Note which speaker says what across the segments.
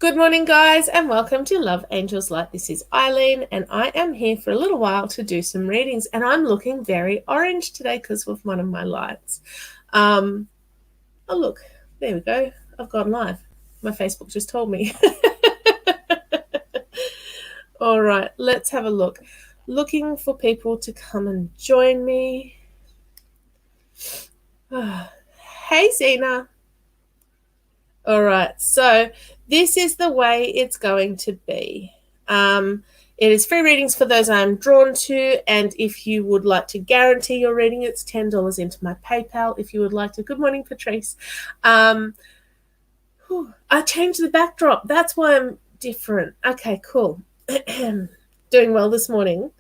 Speaker 1: Good morning, guys, and welcome to Love Angels Light. This is Eileen, and I am here for a little while to do some readings, and I'm looking very orange today because of one of my lights. Oh, look, there we go. I've gone live. My Facebook just told me. All right, let's have a look. Looking for people to come and join me. Hey, Zena. All right, so this is the way it's going to be. It is free readings for those I'm drawn to, and if you would like to guarantee your reading, it's $10 into my PayPal. If you would like to, good morning, Patrice. I changed the backdrop. That's why I'm different. Okay, cool. Doing well this morning.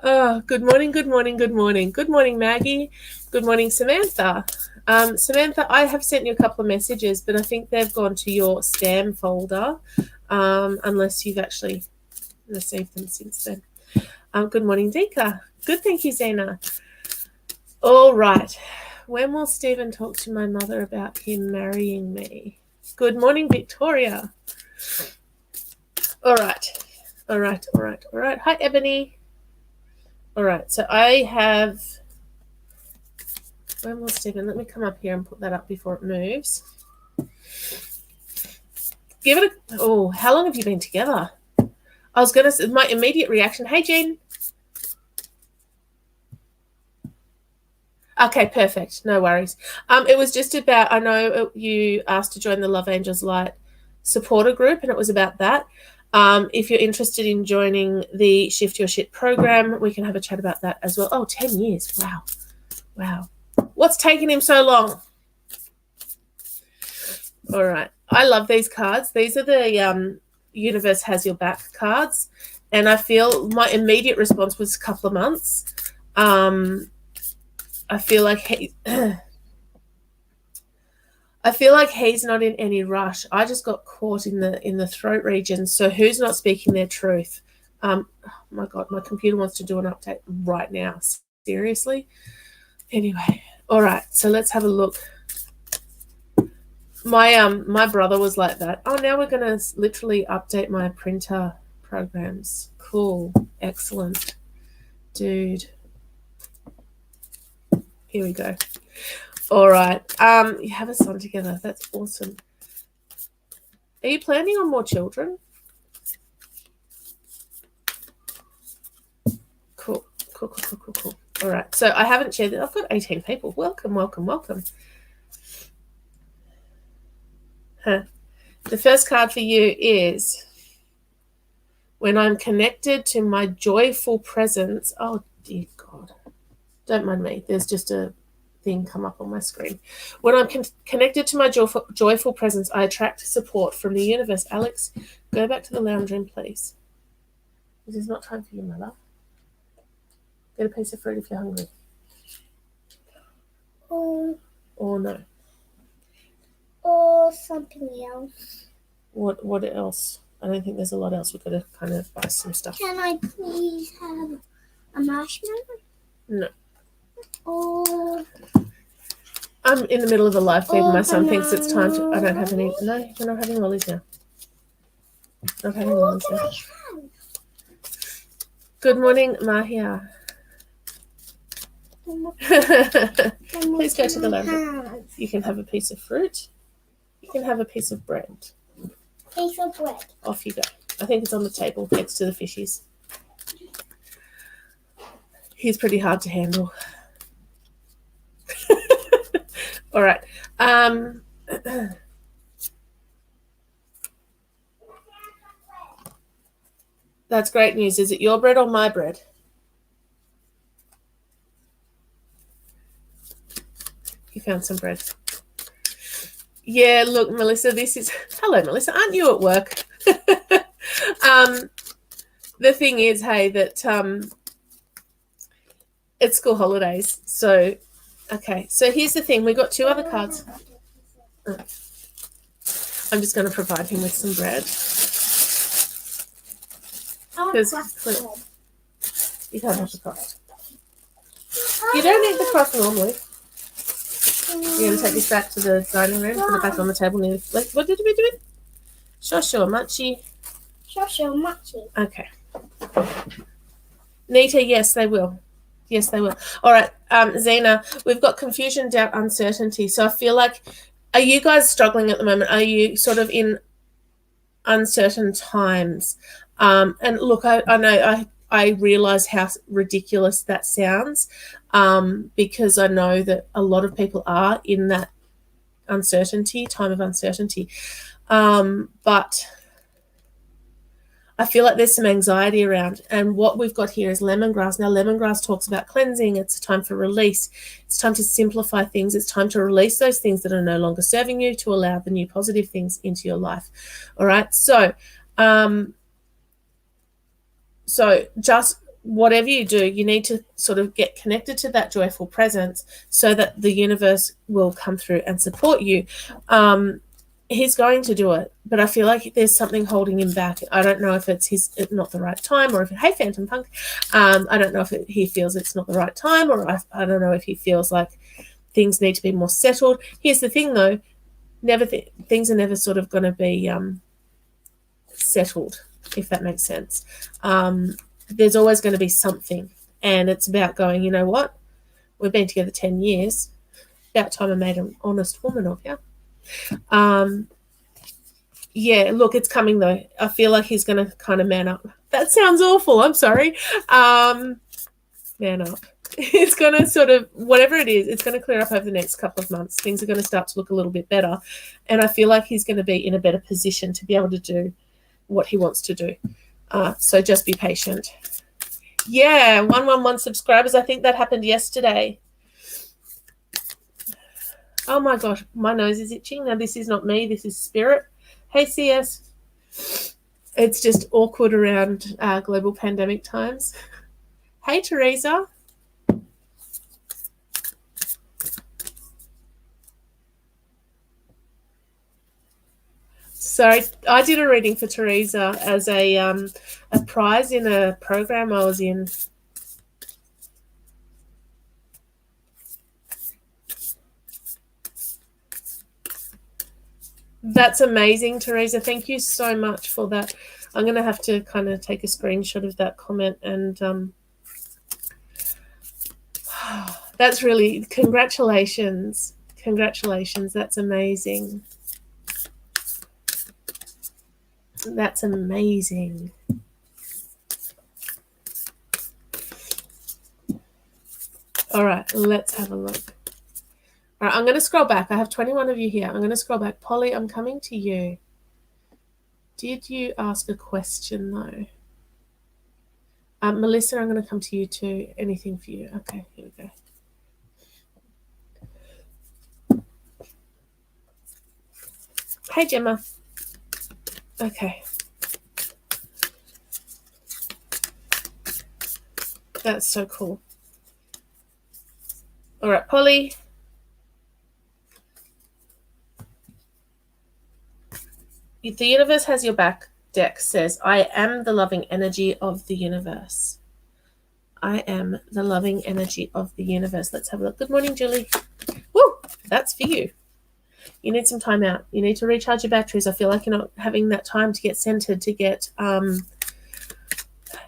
Speaker 1: Oh, good morning, good morning, good morning. Good morning, Maggie. Good morning, Samantha. Samantha, I have sent you a couple of messages, but I think they've gone to your spam folder, unless you've actually received them since then. Good morning, Dika. Good, thank you, Zena. All right. When will Stephen talk to my mother about him marrying me? Good morning, Victoria. All right. Hi, Ebony. All right, so I have... When will Stephen... Let me come up here and put that up before it moves. Give it a... Oh, how long have you been together? I was going to... My immediate reaction... Hey, Jen. Okay, perfect. No worries. It was just about... I know you asked to join the Love Angels Light supporter group, and it was about that. If you're interested in joining the Shift Your Shit program, we can have a chat about that as well. Oh, 10 years. Wow. What's taking him so long? All right. I love these cards. These are the Universe Has Your Back cards. And I feel my immediate response was a couple of months. I feel like he's not in any rush. I just got caught in the throat region. So who's not speaking their truth? Oh my God, my computer wants to do an update right now. Seriously? Anyway, all right. So let's have a look. My brother was like that. Oh, now we're gonna literally update my printer programs. Cool, excellent, dude. Here we go. All right. You have a son together. That's awesome. Are you planning on more children? Cool. All right. So I haven't shared it. I've got 18 people. Welcome. The first card for you is when I'm connected to my joyful presence. Oh, dear God. Don't mind me. There's just a thing come up on my screen. When I'm connected to my joyful presence, I attract support from the universe. Alex, go back to the lounge room, please. This is not time for you, my love. Get a piece of fruit if you're hungry. Or no.
Speaker 2: Or something else.
Speaker 1: What else? I don't think there's a lot else. We've got to kind of buy some stuff.
Speaker 2: Can I please have a marshmallow?
Speaker 1: No.
Speaker 2: Or...
Speaker 1: I'm in the middle of a live feed. My son thinks it's time to... I don't have any... No, we're not having lollies now. Not having lollies now. Good morning, Mahia. Please go to the lounge. You can have a piece of fruit. You can have a piece of bread.
Speaker 2: Piece of bread.
Speaker 1: Off you go. I think it's on the table next to the fishies. He's pretty hard to handle. All right. That's great news. Is it your bread or my bread? You found some bread. Yeah, look, Melissa, this is... Hello, Melissa. Aren't you at work? The thing is, hey, that it's school holidays. So, okay. So here's the thing. We got two other cards. Oh. I'm just going to provide him with some bread. You can't have the crust. You don't eat the crust normally. You're going to take this back to the dining room, put it back on the table. What did we do? Shosho, Machi.
Speaker 2: Shosho, Machi.
Speaker 1: Okay. Nita, yes, they will. Yes, they will. All right, Zena, we've got confusion, doubt, uncertainty. So I feel like, are you guys struggling at the moment? Are you sort of in uncertain times? And look, I know I realize how ridiculous that sounds, because I know that a lot of people are in that time of uncertainty. But I feel like there's some anxiety around, and what we've got here is lemongrass. Now, lemongrass talks about cleansing. It's a time for release. It's time to simplify things. It's time to release those things that are no longer serving you to allow the new positive things into your life. All right. So just whatever you do, you need to sort of get connected to that joyful presence so that the universe will come through and support you. He's going to do it, but I feel like there's something holding him back. I don't know if it's not the right time, or if hey, Phantom Punk, I don't know if he feels it's not the right time, or I don't know if he feels like things need to be more settled. Here's the thing, though, things are never sort of going to be settled, if that makes sense. There's always going to be something, and it's about going, you know what? We've been together 10 years. About time I made an honest woman of you. Yeah, look, it's coming though. I feel like he's going to kind of man up. That sounds awful. I'm sorry. Man up. It's going to sort of, whatever it is, it's going to clear up over the next couple of months. Things are going to start to look a little bit better. And I feel like he's going to be in a better position to be able to do what he wants to do. So just be patient. Yeah, 111 subscribers. I think that happened yesterday. Oh my gosh, my nose is itching. Now, this is not me. This is spirit. Hey, CS. It's just awkward around global pandemic times. Hey, Teresa. Sorry, I did a reading for Teresa as a prize in a program I was in. That's amazing, Teresa. Thank you so much for that. I'm going to have to kind of take a screenshot of that comment, and that's really, congratulations. Congratulations. That's amazing. That's amazing. All right, let's have a look. All right, I'm going to scroll back. I have 21 of you here. I'm going to scroll back. Polly, I'm coming to you. Did you ask a question, though? Melissa, I'm going to come to you too. Anything for you? Okay, here we go. Hey, Gemma. Okay. That's so cool. All right, Polly. The universe has your back. Deck says, I am the loving energy of the universe. I am the loving energy of the universe. Let's have a look. Good morning, Julie. Woo! That's for you. You need some time out. You need to recharge your batteries. I feel like you're not having that time to get centered, to get...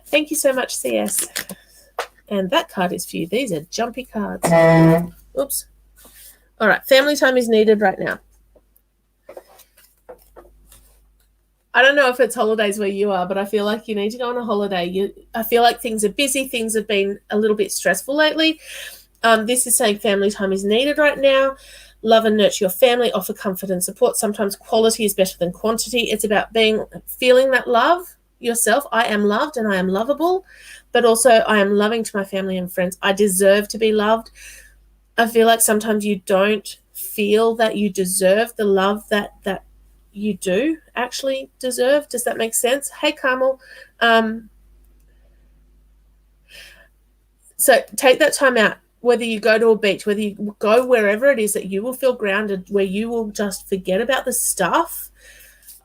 Speaker 1: Thank you so much, CS. And that card is for you. These are jumpy cards. Oops. All right. Family time is needed right now. I don't know if it's holidays where you are, but I feel like you need to go on a holiday. I feel like things are busy. Things have been a little bit stressful lately. This is saying family time is needed right now. Love and nurture your family. Offer comfort and support. Sometimes quality is better than quantity. It's about feeling that love yourself. I am loved and I am lovable, but also I am loving to my family and friends. I deserve to be loved. I feel like sometimes you don't feel that you deserve the love that you do actually deserve. Does that make sense? Hey, Carmel. So take that time out, whether you go to a beach, whether you go wherever it is that you will feel grounded, where you will just forget about the stuff.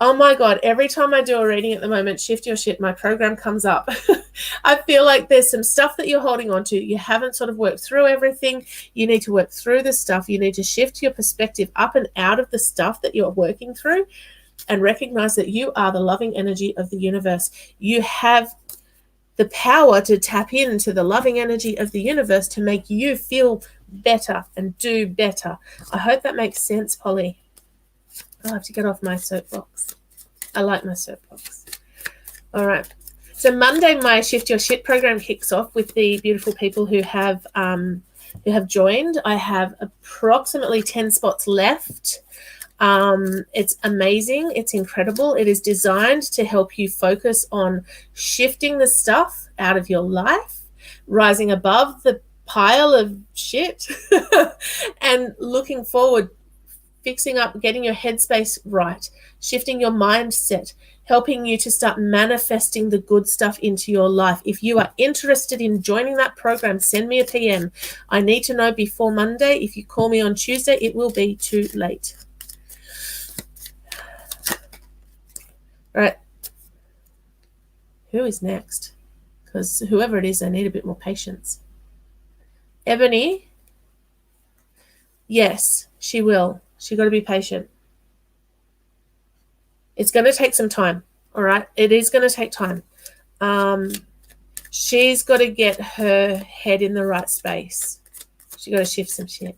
Speaker 1: Oh my God, every time I do a reading at the moment, Shift Your Shit, my program comes up. I feel like there's some stuff that you're holding on to. You haven't sort of worked through everything. You need to work through the stuff. You need to shift your perspective up and out of the stuff that you're working through and recognize that you are the loving energy of the universe. You have the power to tap into the loving energy of the universe to make you feel better and do better. I hope that makes sense, Polly. I'll have to get off my soapbox. I like my soapbox. All right. So Monday, my Shift Your Shit program kicks off with the beautiful people who have joined. I have approximately 10 spots left. It's amazing. It's incredible. It is designed to help you focus on shifting the stuff out of your life, rising above the pile of shit, and looking forward, fixing up, getting your headspace right, shifting your mindset, helping you to start manifesting the good stuff into your life. If you are interested in joining that program, send me a PM. I need to know before Monday. If you call me on Tuesday, it will be too late. All right. Who is next? Because whoever it is, they need a bit more patience. Ebony? Yes, she will. She got to be patient. It's going to take some time, all right? It is going to take time. She's got to get her head in the right space. She's got to shift some shit.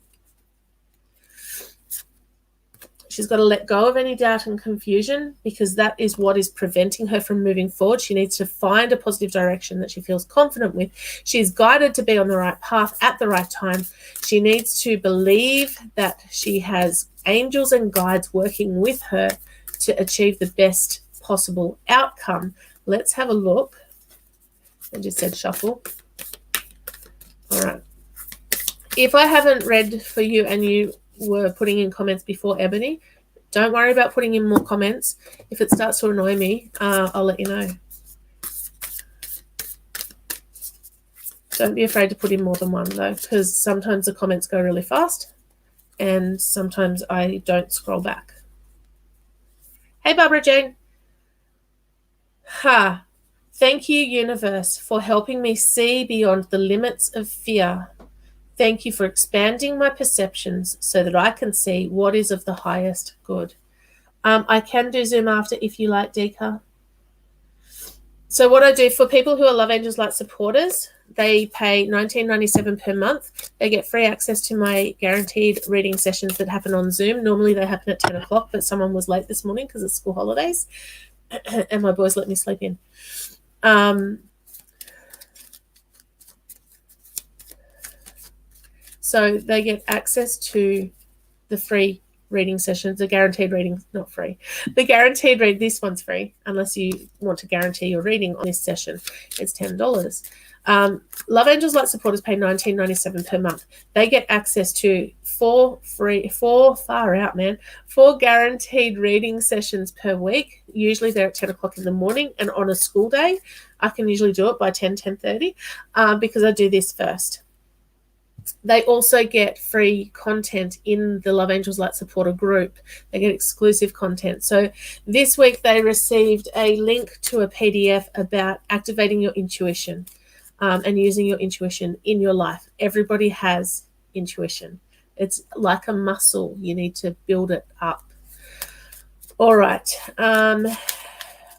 Speaker 1: She's got to let go of any doubt and confusion because that is what is preventing her from moving forward. She needs to find a positive direction that she feels confident with. She's guided to be on the right path at the right time. She needs to believe that she has angels and guides working with her to achieve the best possible outcome. Let's have a look. I just said shuffle. All right. If I haven't read for you and you were putting in comments before, Ebony, don't worry about putting in more comments. If it starts to annoy me, I'll let you know. Don't be afraid to put in more than one, though, because sometimes the comments go really fast and sometimes I don't scroll back. Hey, Barbara Jane. Thank you, universe, for helping me see beyond the limits of fear. Thank you for expanding my perceptions so that I can see what is of the highest good. I can do Zoom after if you like, Deeka. So what I do for people who are Love Angels Light supporters, they pay $19.97 per month. They get free access to my guaranteed reading sessions that happen on Zoom. Normally they happen at 10 o'clock, but someone was late this morning because it's school holidays and my boys let me sleep in. So they get access to the free reading sessions, the guaranteed reading, not free. The guaranteed read, this one's free, unless you want to guarantee your reading on this session. It's $10. Love Angels Light supporters pay $19.97 per month. They get access to four guaranteed reading sessions per week. Usually they're at 10 o'clock in the morning, and on a school day, I can usually do it by 10:30 because I do this first. They also get free content in the Love Angels Light supporter group. They get exclusive content. So this week they received a link to a PDF about activating your intuition and using your intuition in your life. Everybody has intuition. It's like a muscle. You need to build it up. All right. Where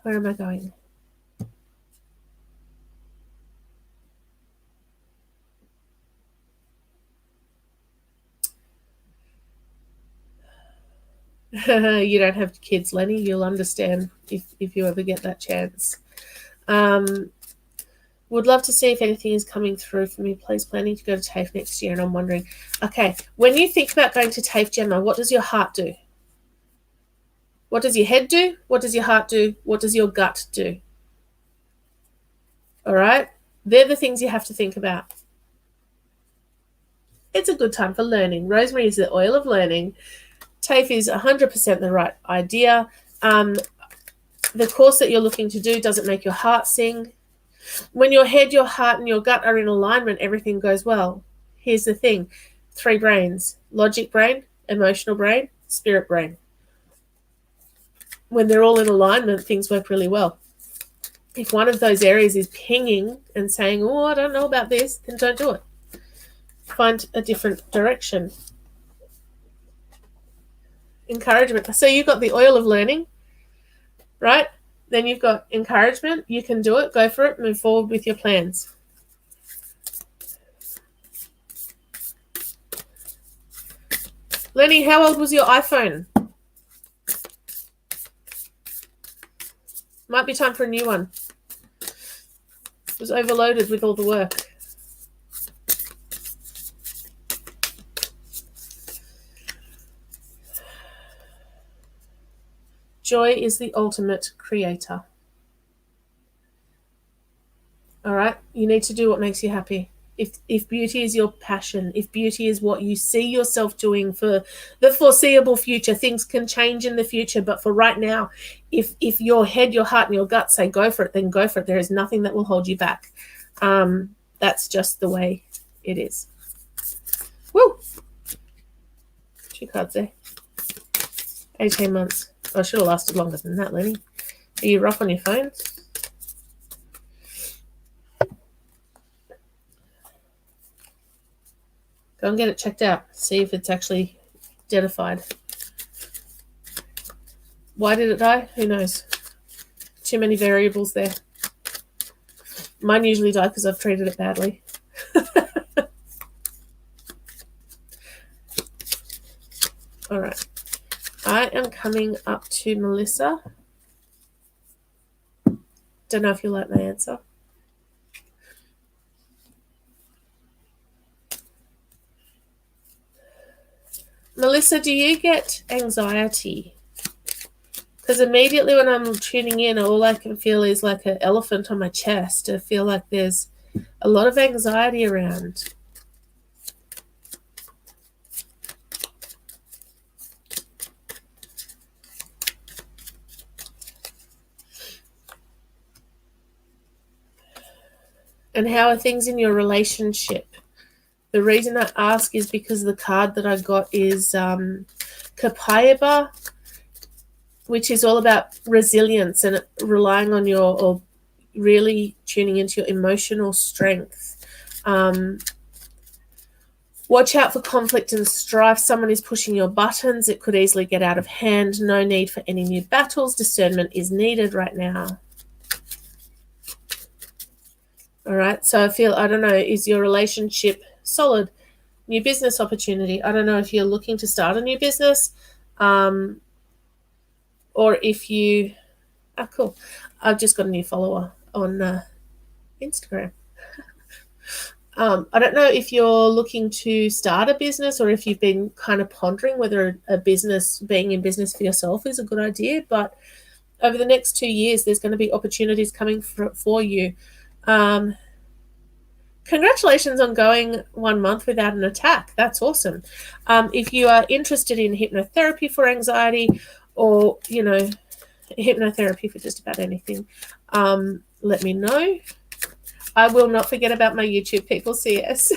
Speaker 1: am I going? You don't have kids, Lenny. You'll understand if you ever get that chance. Would love to see if anything is coming through for me. Please, planning to go to TAFE next year, and I'm wondering, okay, when you think about going to TAFE, Gemma, what does your heart do? What does your head do? What does your heart do? What does your gut do? All right? They're the things you have to think about. It's a good time for learning. Rosemary is the oil of learning. TAFE is 100% the right idea. The course that you're looking to do doesn't make your heart sing. When your head, your heart, and your gut are in alignment, everything goes well. Here's the thing. 3 brains. Logic brain, emotional brain, spirit brain. when they're all in alignment, things work really well. If one of those areas is pinging and saying, oh, I don't know about this, then don't do it. Find a different direction. Encouragement. So you've got the oil of learning, right? Then you've got encouragement. You can do it. Go for it. Move forward with your plans. Lenny, how old was your iPhone? Might be time for a new one. It was overloaded with all the work. Joy is the ultimate creator. All right? You need to do what makes you happy. If beauty is your passion, if beauty is what you see yourself doing for the foreseeable future, things can change in the future, but for right now, if your head, your heart, and your gut say go for it, then go for it. There is nothing that will hold you back. That's just the way it is. Woo! 2 cards there. 18 months. Oh, I should have lasted longer than that, Lenny. Are you rough on your phone? Go and get it checked out. See if it's actually identified. Why did it die? Who knows? Too many variables there. Mine usually die because I've treated it badly. All right. I am coming up to Melissa. Don't know if you like my answer. Melissa, do you get anxiety? Because immediately when I'm tuning in, all I can feel is like an elephant on my chest. I feel like there's a lot of anxiety around. And how are things in your relationship? The reason I ask is because the card that I got is Kapayaba, which is all about resilience and relying on or really tuning into your emotional strength. Watch out for conflict and strife. Someone is pushing your buttons. It could easily get out of hand. No need for any new battles. Discernment is needed right now. All right, so I don't know, is your relationship solid? New business opportunity. I don't know if you're looking to start a new business or if you, cool. I've just got a new follower on Instagram. I don't know if you're looking to start a business or if you've been kind of pondering whether being in business for yourself is a good idea, but over the next 2 years, there's going to be opportunities coming for you. Congratulations on going 1 month without an attack. That's awesome. If you are interested in hypnotherapy for anxiety or, hypnotherapy for just about anything, let me know. I will not forget about my YouTube people, CS.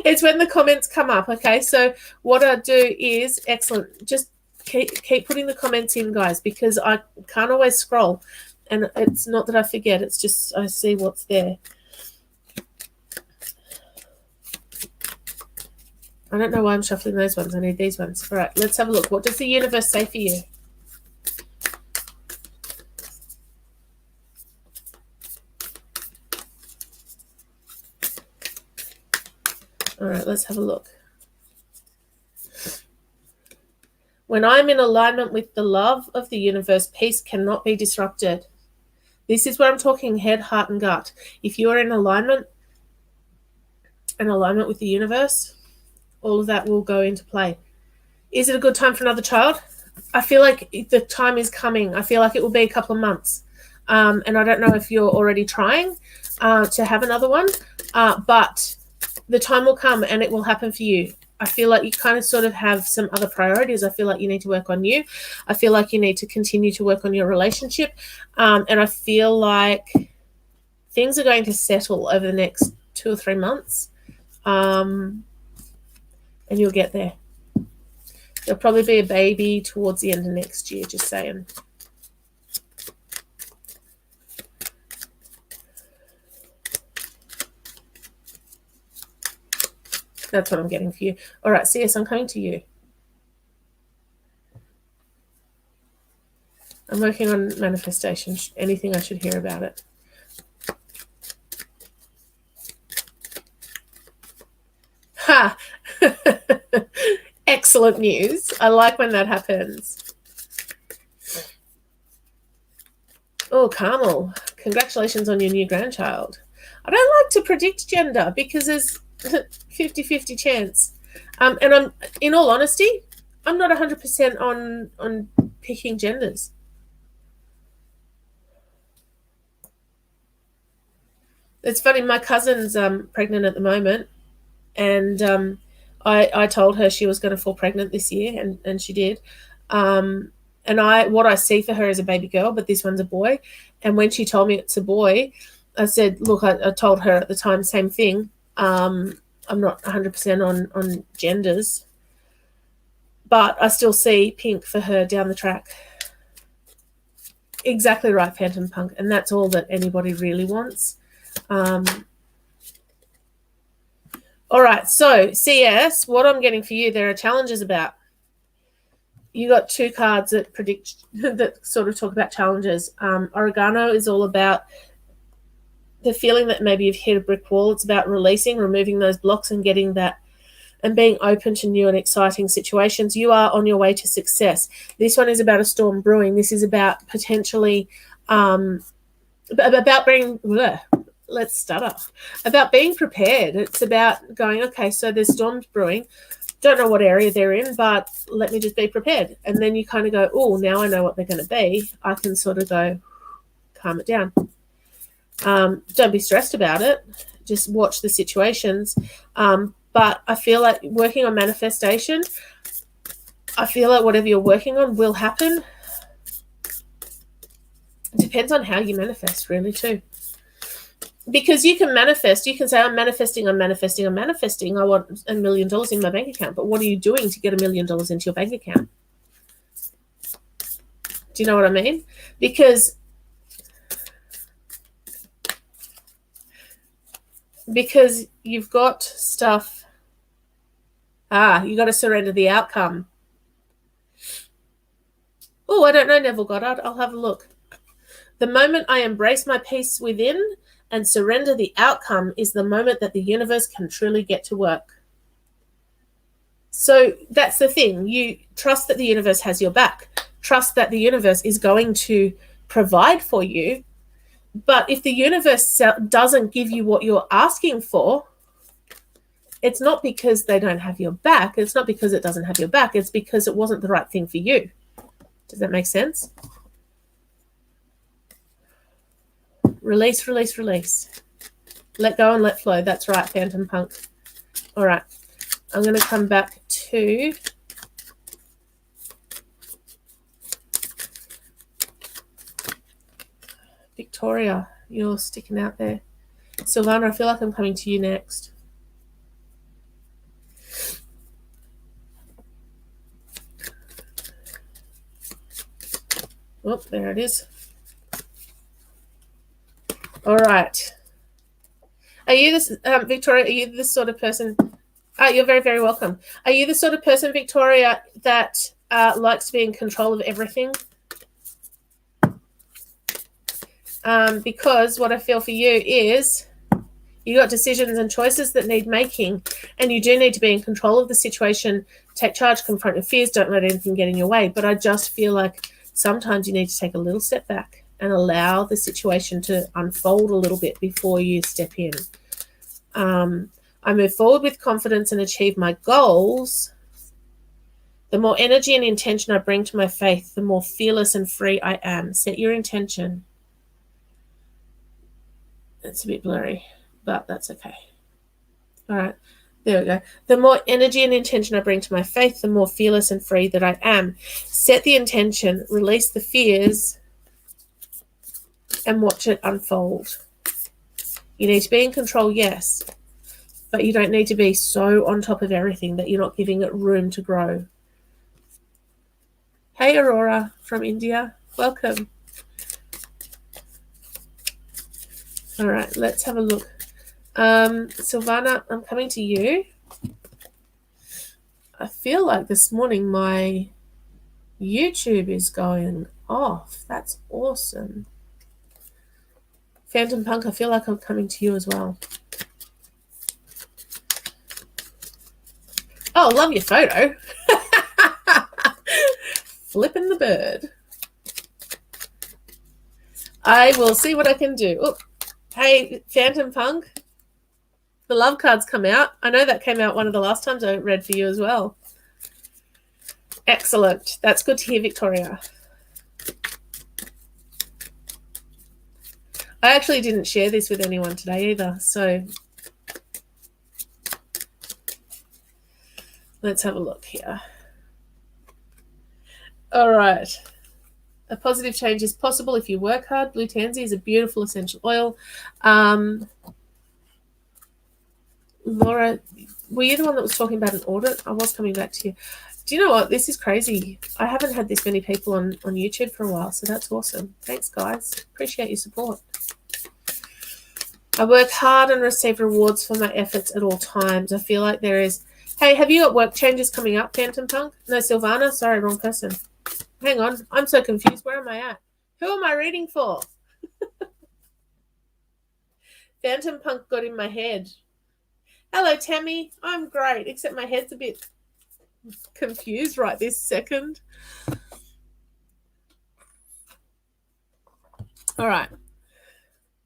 Speaker 1: It's when the comments come up, okay? So what I do is, excellent, just keep putting the comments in, guys, because I can't always scroll. And it's not that I forget, it's just I see what's there. I don't know why I'm shuffling those ones. I need these ones. All right, let's have a look. What does the universe say for you? All right, let's have a look. When I'm in alignment with the love of the universe, peace cannot be disrupted. This is where I'm talking head, heart, and gut. If you are in alignment with the universe, all of that will go into play. Is it a good time for another child? I feel like the time is coming. I feel like it will be a couple of months. And I don't know if you're already trying to have another one, but the time will come and it will happen for you. I feel like you kind of sort of have some other priorities. I feel like you need to work on you. I feel like you need to continue to work on your relationship. And I feel like things are going to settle over the next 2 or 3 months. And you'll get there. There'll probably be a baby towards the end of next year, just saying. That's what I'm getting for you. All right, CS, I'm coming to you. I'm working on manifestation. Anything I should hear about it? Ha! Excellent news. I like when that happens. Oh, Carmel, congratulations on your new grandchild. I don't like to predict gender because there's 50-50 chance. And I'm, in all honesty, I'm not 100% on picking genders. It's funny, my cousin's pregnant at the moment, and I told her she was going to fall pregnant this year, and she did. And what I see for her is a baby girl, but this one's a boy. And when she told me it's a boy, I said, look, I told her at the time, same thing. I'm not 100% on genders, but I still see pink for her down the track. Exactly right, Phantom Punk. And that's all that anybody really wants. All right, so CS, what I'm getting for you, there are challenges about. You got two cards that predict, that sort of talk about challenges. Oregano is all about the feeling that maybe you've hit a brick wall. It's about releasing, removing those blocks and getting that, and being open to new and exciting situations. You are on your way to success. This one is about a storm brewing. This is about potentially, about being, let's start off, about being prepared. It's about going, okay, so there's storms brewing. Don't know what area they're in, but let me just be prepared. And then you kind of go, oh, now I know what they're going to be. I can sort of go, calm it down. Don't be stressed about it. Just watch the situations. But I feel like working on manifestation, I feel like whatever you're working on will happen. It depends on how you manifest, really, too. Because you can manifest, you can say, I'm manifesting. I want $1 million in my bank account. But what are you doing to get $1 million into your bank account? Do you know what I mean? Because you've got stuff. You got to surrender the outcome. Oh, I don't know, Neville Goddard. I'll have a look. The moment I embrace my peace within and surrender the outcome is the moment that the universe can truly get to work. So that's the thing. You trust that the universe has your back. Trust that the universe is going to provide for you. But if the universe doesn't give you what you're asking for, it's not because they don't have your back. It's not because it doesn't have your back. It's because it wasn't the right thing for you. Does that make sense? Release, release, release. Let go and let flow. That's right, Phantom Punk. All right. I'm going to come back to Victoria. You're sticking out there. Silvana, I feel like I'm coming to you next. Oh, there it is. All right. Are you this, Victoria, are you the sort of person, you're very, very welcome. Are you the sort of person, Victoria, that likes to be in control of everything? Because what I feel for you is you got decisions and choices that need making, and you do need to be in control of the situation, take charge, confront your fears, don't let anything get in your way. But I just feel like sometimes you need to take a little step back and allow the situation to unfold a little bit before you step in. I move forward with confidence and achieve my goals. The more energy and intention I bring to my faith, the more fearless and free I am. Set your intention. It's a bit blurry, but that's okay. All right, there we go. The more energy and intention I bring to my faith, the more fearless and free that I am. Set the intention, release the fears, and watch it unfold. You need to be in control, yes, but you don't need to be so on top of everything that you're not giving it room to grow. Hey, Aurora from India. Welcome. All right, let's have a look. Silvana, I'm coming to you. I feel like this morning my YouTube is going off. That's awesome. Phantom Punk, I feel like I'm coming to you as well. Oh, love your photo. Flipping the bird. I will see what I can do. Oh, hey, Phantom Punk. The love cards come out. I know that came out one of the last times I read for you as well. Excellent. That's good to hear, Victoria. I actually didn't share this with anyone today either, so let's have a look here. All right. A positive change is possible if you work hard. Blue tansy is a beautiful essential oil. Laura, were you the one that was talking about an audit? I was coming back to you. Do you know what? This is crazy. I haven't had this many people on YouTube for a while, so that's awesome. Thanks, guys. Appreciate your support. I work hard and receive rewards for my efforts at all times. I feel like there is... Hey, have you got work changes coming up, Phantom Punk? No, Silvana? Sorry, wrong person. Hang on. I'm so confused. Where am I at? Who am I reading for? Phantom Punk got in my head. Hello, Tammy. I'm great, except my head's a bit confused right this second. All right.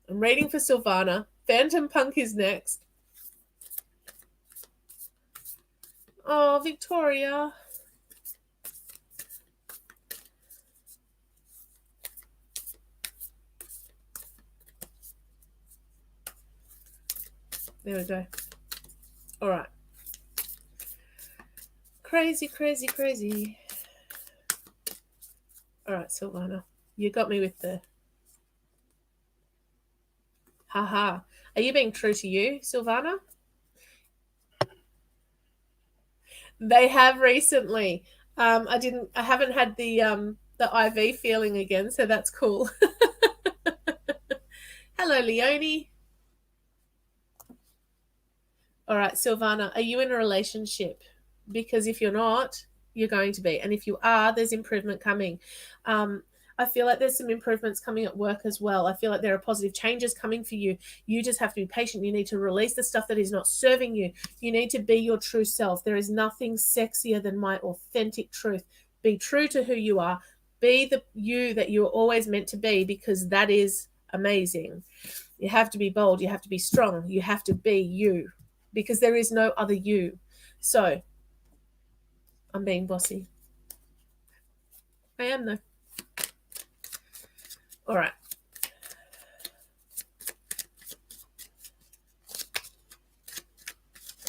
Speaker 1: I'm reading for Silvana. Phantom Punk is next. Oh, Victoria. There we go. All right. Crazy, crazy, crazy. All right, Silvana. You got me with the... Haha. Are you being true to you, Silvana? They have recently. I haven't had the IV feeling again, so that's cool. Hello, Leonie. All right, Silvana, are you in a relationship? Because if you're not, you're going to be. And if you are, there's improvement coming. I feel like there's some improvements coming at work as well. I feel like there are positive changes coming for you. You just have to be patient. You need to release the stuff that is not serving you. You need to be your true self. There is nothing sexier than my authentic truth. Be true to who you are. Be the you that you're always meant to be, because that is amazing. You have to be bold. You have to be strong. You have to be you, because there is no other you. So I'm being bossy. I am, though. All right.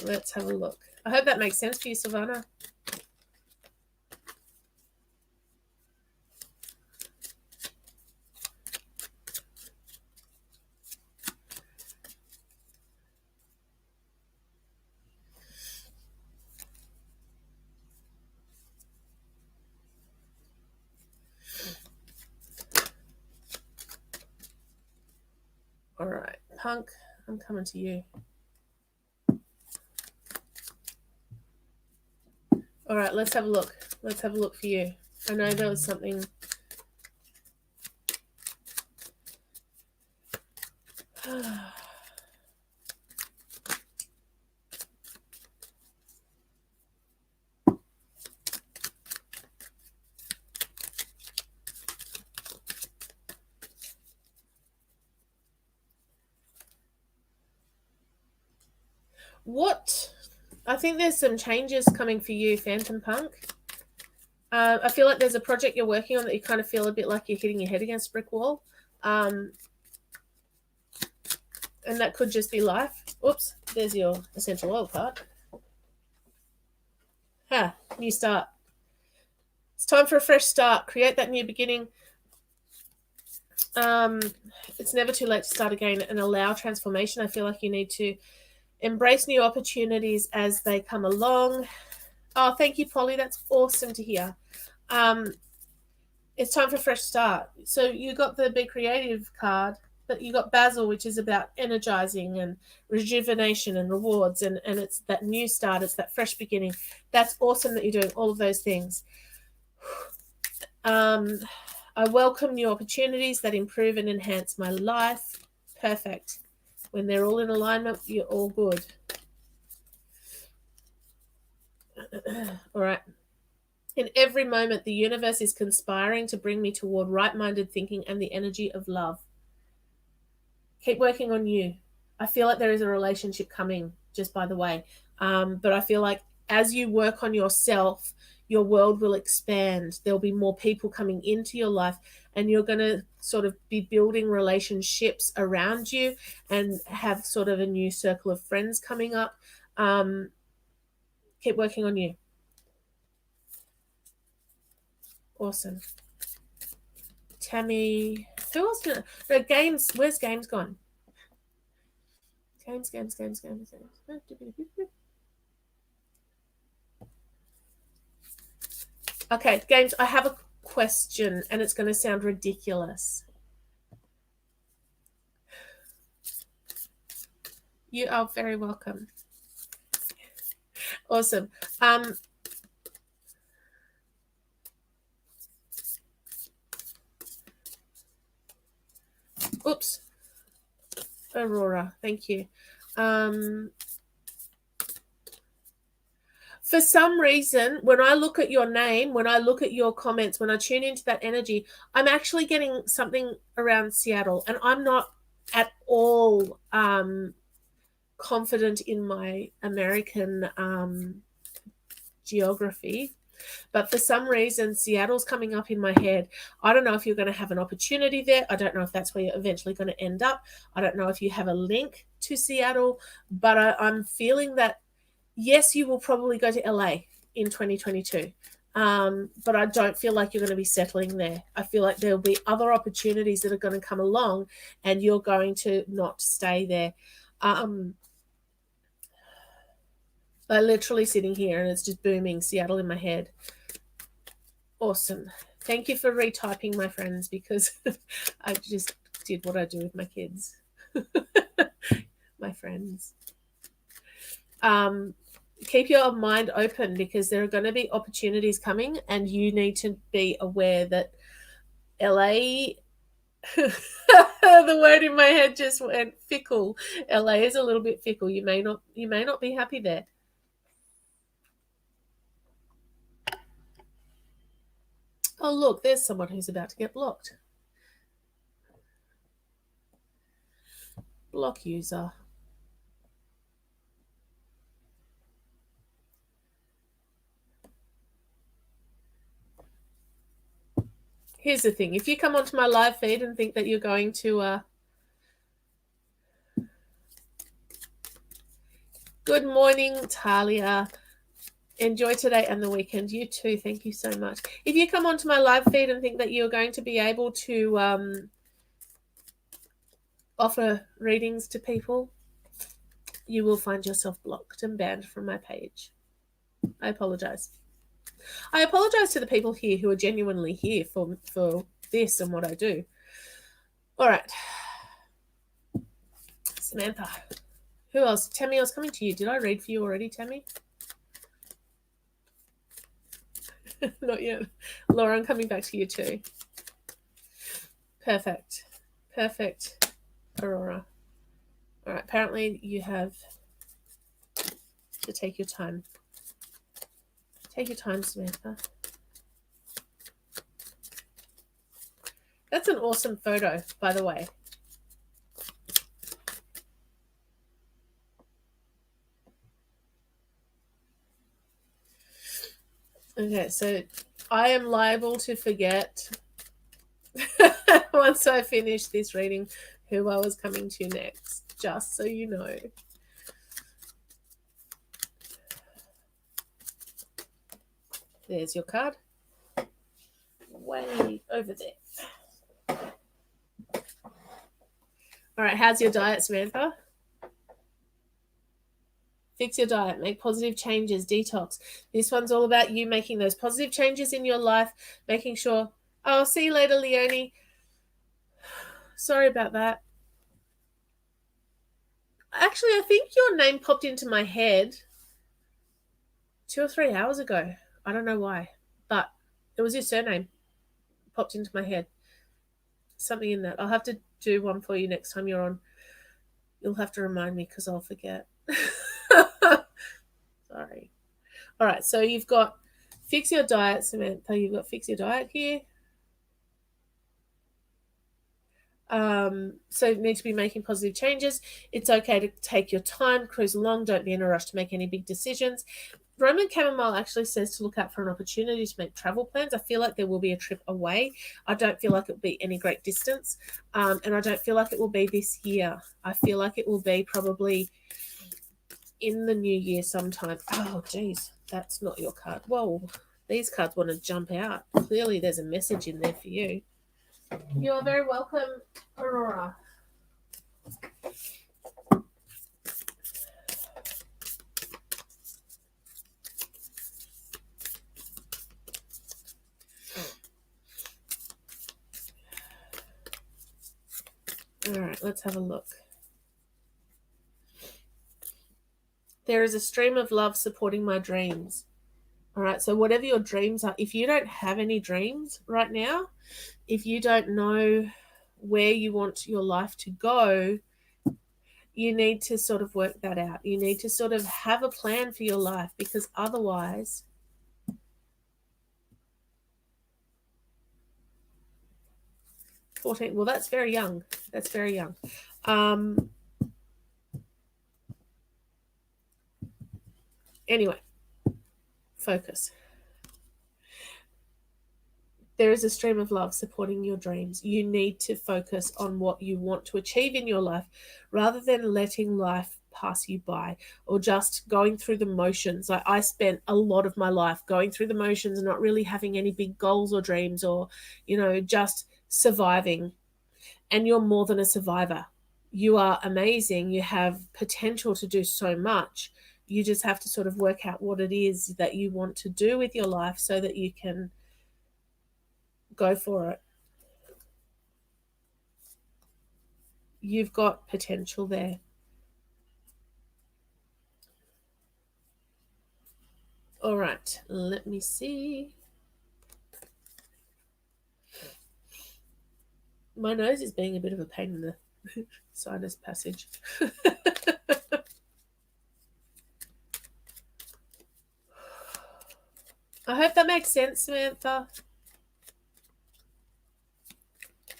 Speaker 1: Let's have a look. I hope that makes sense for you, Silvana. All right, Punk, I'm coming to you. All right, let's have a look. Let's have a look for you. I know there was something. What? I think there's some changes coming for you, Phantom Punk. I feel like there's a project you're working on that you kind of feel a bit like you're hitting your head against a brick wall. And that could just be life. Oops, there's your essential oil card. New start. It's time for a fresh start. Create that new beginning. It's never too late to start again and allow transformation. I feel like you need to embrace new opportunities as they come along. Oh, thank you, Polly. That's awesome to hear. It's time for a fresh start. So you got the Be Creative card. But you got Basil, which is about energizing and rejuvenation and rewards, and it's that new start, it's that fresh beginning. That's awesome that you're doing all of those things. I welcome new opportunities that improve and enhance my life. Perfect. When they're all in alignment, you're all good. All right. In every moment, the universe is conspiring to bring me toward right-minded thinking and the energy of love. Keep working on you. I feel like there is a relationship coming, just by the way. But I feel like as you work on yourself, your world will expand. There'll be more people coming into your life, and you're going to sort of be building relationships around you and have sort of a new circle of friends coming up. Keep working on you. Awesome. Tammy, who else? No, Games. Where's Games gone? Games. Okay, Games, I have a question, and it's going to sound ridiculous. You are very welcome. Awesome. Oops. Aurora, thank you. For some reason, when I look at your name, when I look at your comments, when I tune into that energy, I'm actually getting something around Seattle, and I'm not at all confident in my American geography. But for some reason, Seattle's coming up in my head. I don't know if you're going to have an opportunity there. I don't know if that's where you're eventually going to end up. I don't know if you have a link to Seattle, but I'm feeling that, yes, you will probably go to LA in 2022. But I don't feel like you're going to be settling there. I feel like there'll be other opportunities that are going to come along, and you're going to not stay there. I'm literally sitting here and it's just booming Seattle in my head. Awesome. Thank you for retyping, my friends, because I just did what I do with my kids. My friends. Keep your mind open, because there are going to be opportunities coming, and you need to be aware that LA, the word in my head just went fickle. LA is a little bit fickle. You may not be happy there. Oh, look, there's someone who's about to get blocked. Block user. Here's the thing. If you come onto my live feed and think that you're going to... Good morning, Talia. Enjoy today and the weekend. You too. Thank you so much. If you come onto my live feed and think that you're going to be able to offer readings to people, you will find yourself blocked and banned from my page. I apologize. I apologize to the people here who are genuinely here for this and what I do. All right. Samantha. Who else? Tammy, I was coming to you. Did I read for you already, Tammy? Not yet. Laura, I'm coming back to you too. Perfect. Aurora. All right. Apparently you have to take your time. Take your time, Samantha. That's an awesome photo, by the way. Okay, so I am liable to forget once I finish this reading who I was coming to next, just so you know. There's your card. Way over there. All right, how's your diet, Samantha? Fix your diet, make positive changes, detox. This one's all about you making those positive changes in your life, making sure... Oh, see you later, Leonie. Sorry about that. Actually, I think your name popped into my head 2 or 3 hours ago. I don't know why, but it was your surname popped into my head. Something in that. I'll have to do one for you next time you're on. You'll have to remind me because I'll forget. Sorry. All right, so you've got fix your diet, Samantha. You've got fix your diet here. So you need to be making positive changes. It's okay to take your time, cruise along. Don't be in a rush to make any big decisions. Roman Chamomile actually says to look out for an opportunity to make travel plans. I feel like there will be a trip away. I don't feel like it will be any great distance. And I don't feel like it will be this year. I feel like it will be probably in the new year sometime. Oh, geez, that's not your card. Whoa, these cards want to jump out. Clearly there's a message in there for you. You're very welcome, Aurora. All right, let's have a look. There is a stream of love supporting my dreams. All right, so whatever your dreams are, if you don't have any dreams right now, if you don't know where you want your life to go, you need to sort of work that out. You need to sort of have a plan for your life, because otherwise, well, that's very young. That's very young. Anyway, focus. There is a stream of love supporting your dreams. You need to focus on what you want to achieve in your life rather than letting life pass you by or just going through the motions. Like, I spent a lot of my life going through the motions and not really having any big goals or dreams, or, just surviving. And you're more than a survivor. You are amazing. You have potential to do so much. You just have to sort of work out what it is that you want to do with your life so that you can go for it. You've got potential there. All right, let me see. My nose is being a bit of a pain in the sinus passage. I hope that makes sense, Samantha.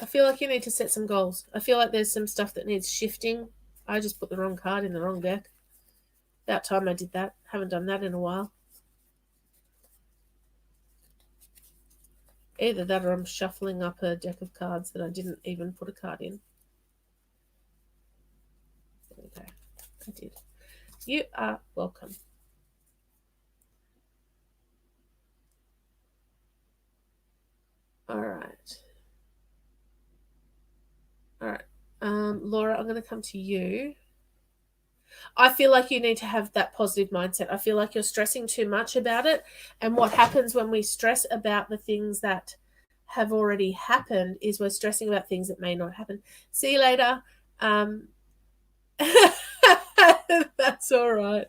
Speaker 1: I feel like you need to set some goals. I feel like there's some stuff that needs shifting. I just put the wrong card in the wrong deck. About time I did that. Haven't done that in a while. Either that or I'm shuffling up a deck of cards that I didn't even put a card in. There we go. I did. You are welcome. All right. All right. Laura, I'm going to come to you. I feel like you need to have that positive mindset. I feel like you're stressing too much about it. And what happens when we stress about the things that have already happened is we're stressing about things that may not happen. See you later. That's all right.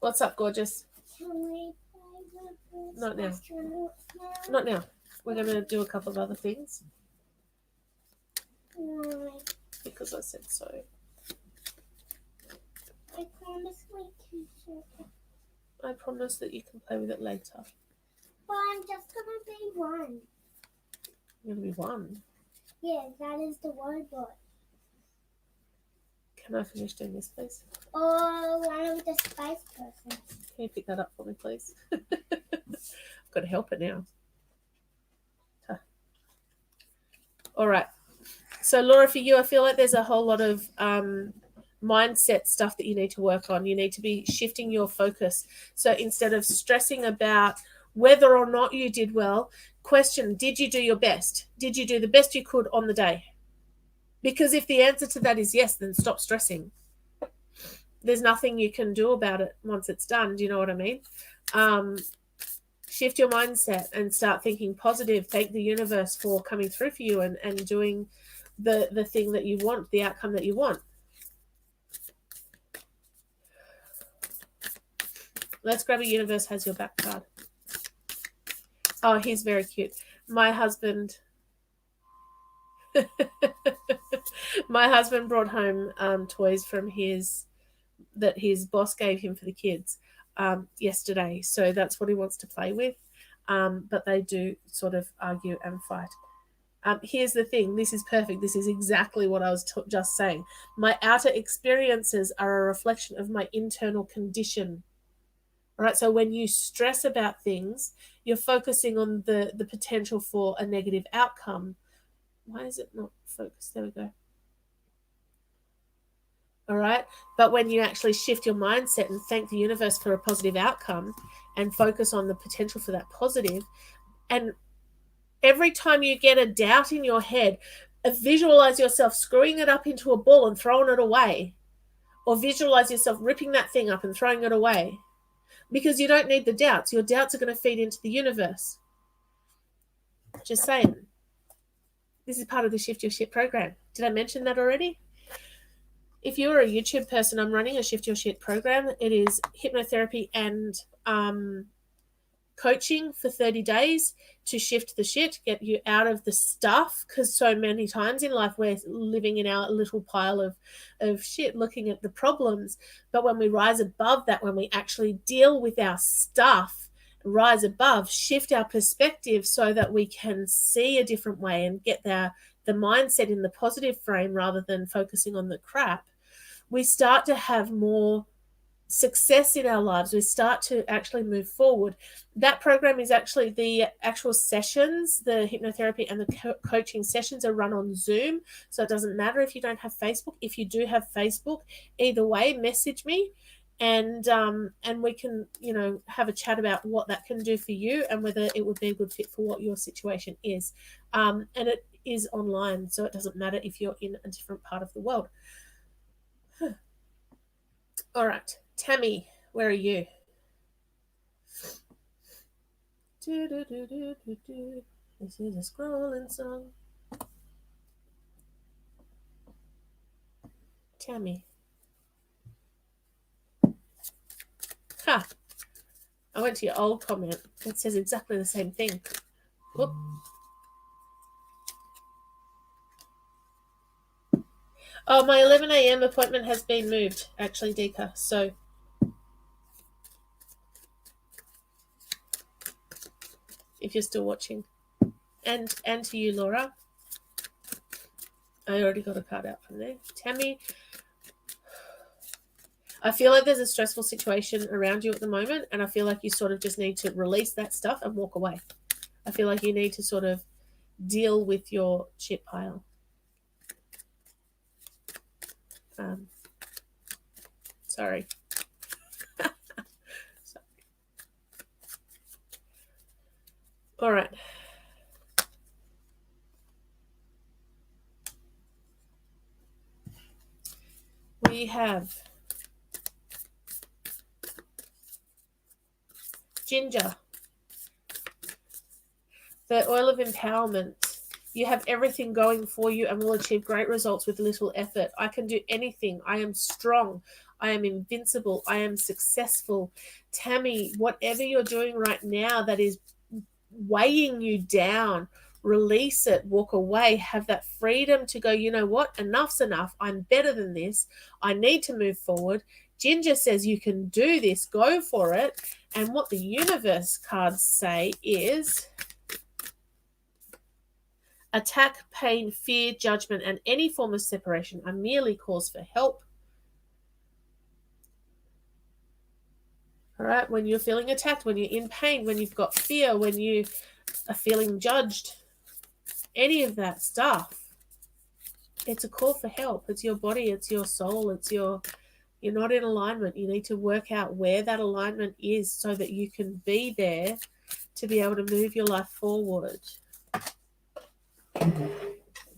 Speaker 1: What's up, gorgeous? Not now. Not now. We're going to do a couple of other things. Because I said so.
Speaker 2: I promise my teacher.
Speaker 1: I promise that you can play with it later.
Speaker 2: But I'm just gonna be one.
Speaker 1: You're going to be one?
Speaker 2: Yeah, that is the robot.
Speaker 1: Can I finish doing this, please?
Speaker 2: Or one of the spice persons.
Speaker 1: Can you pick that up for me, please? I've got to help it now. All right. So, Laura, for you, I feel like there's a whole lot of mindset stuff that you need to work on. You need to be shifting your focus. So instead of stressing about whether or not you did well, question, did you do your best? Did you do the best you could on the day? Because if the answer to that is yes, then stop stressing. There's nothing you can do about it once it's done. Do you know what I mean? Shift your mindset and start thinking positive. Thank the universe for coming through for you and doing the thing that you want, the outcome that you want. Let's grab a Universe Has Your Back card. Oh, he's very cute. My husband brought home toys from that his boss gave him for the kids yesterday. So that's what he wants to play with. But they do sort of argue and fight. Here's the thing. This is perfect. This is exactly what I was just saying. My outer experiences are a reflection of my internal condition. All right. So when you stress about things, you're focusing on the potential for a negative outcome. Why is it not focused? There we go. All right. But when you actually shift your mindset and thank the universe for a positive outcome and focus on the potential for that positive, and every time you get a doubt in your head, visualize yourself screwing it up into a ball and throwing it away, or visualize yourself ripping that thing up and throwing it away, because you don't need the doubts. Your doubts are going to feed into the universe. Just saying. This is part of the Shift Your Shit program. Did I mention that already? If you're a YouTube person, I'm running a Shift Your Shit program. It is hypnotherapy and coaching for 30 days to shift the shit, get you out of the stuff, because so many times in life we're living in our little pile of shit, looking at the problems. But when we rise above that, when we actually deal with our stuff, rise above, shift our perspective so that we can see a different way and get the mindset in the positive frame rather than focusing on the crap, we start to have more success in our lives. We start to actually move forward. That program is actually the actual sessions, the hypnotherapy and the coaching sessions are run on Zoom. So it doesn't matter if you don't have Facebook. If you do have Facebook, either way, message me and we can, have a chat about what that can do for you and whether it would be a good fit for what your situation is. And it is online, so it doesn't matter if you're in a different part of the world. All right, Tammy, where are you? This is a scrolling song. Tammy. Ha! I went to your old comment. It says exactly the same thing. Whoop. Oh, my 11 a.m. appointment has been moved, actually, Dika. So if you're still watching. And to you, Laura. I already got a card out from there. Tammy, I feel like there's a stressful situation around you at the moment, and I feel like you sort of just need to release that stuff and walk away. I feel like you need to sort of deal with your shit pile. Sorry. Sorry. All right. We have Ginger, the oil of empowerment. You have everything going for you and will achieve great results with little effort. I can do anything. I am strong. I am invincible. I am successful. Tammy, whatever you're doing right now that is weighing you down, release it, walk away, have that freedom to go, you know what, enough's enough. I'm better than this. I need to move forward. Ginger says you can do this. Go for it. And what the universe cards say is attack, pain, fear, judgment, and any form of separation are merely calls for help. All right, when you're feeling attacked, when you're in pain, when you've got fear, when you are feeling judged, any of that stuff, it's a call for help. It's your body, it's your soul, you're not in alignment. You need to work out where that alignment is so that you can be there to be able to move your life forward.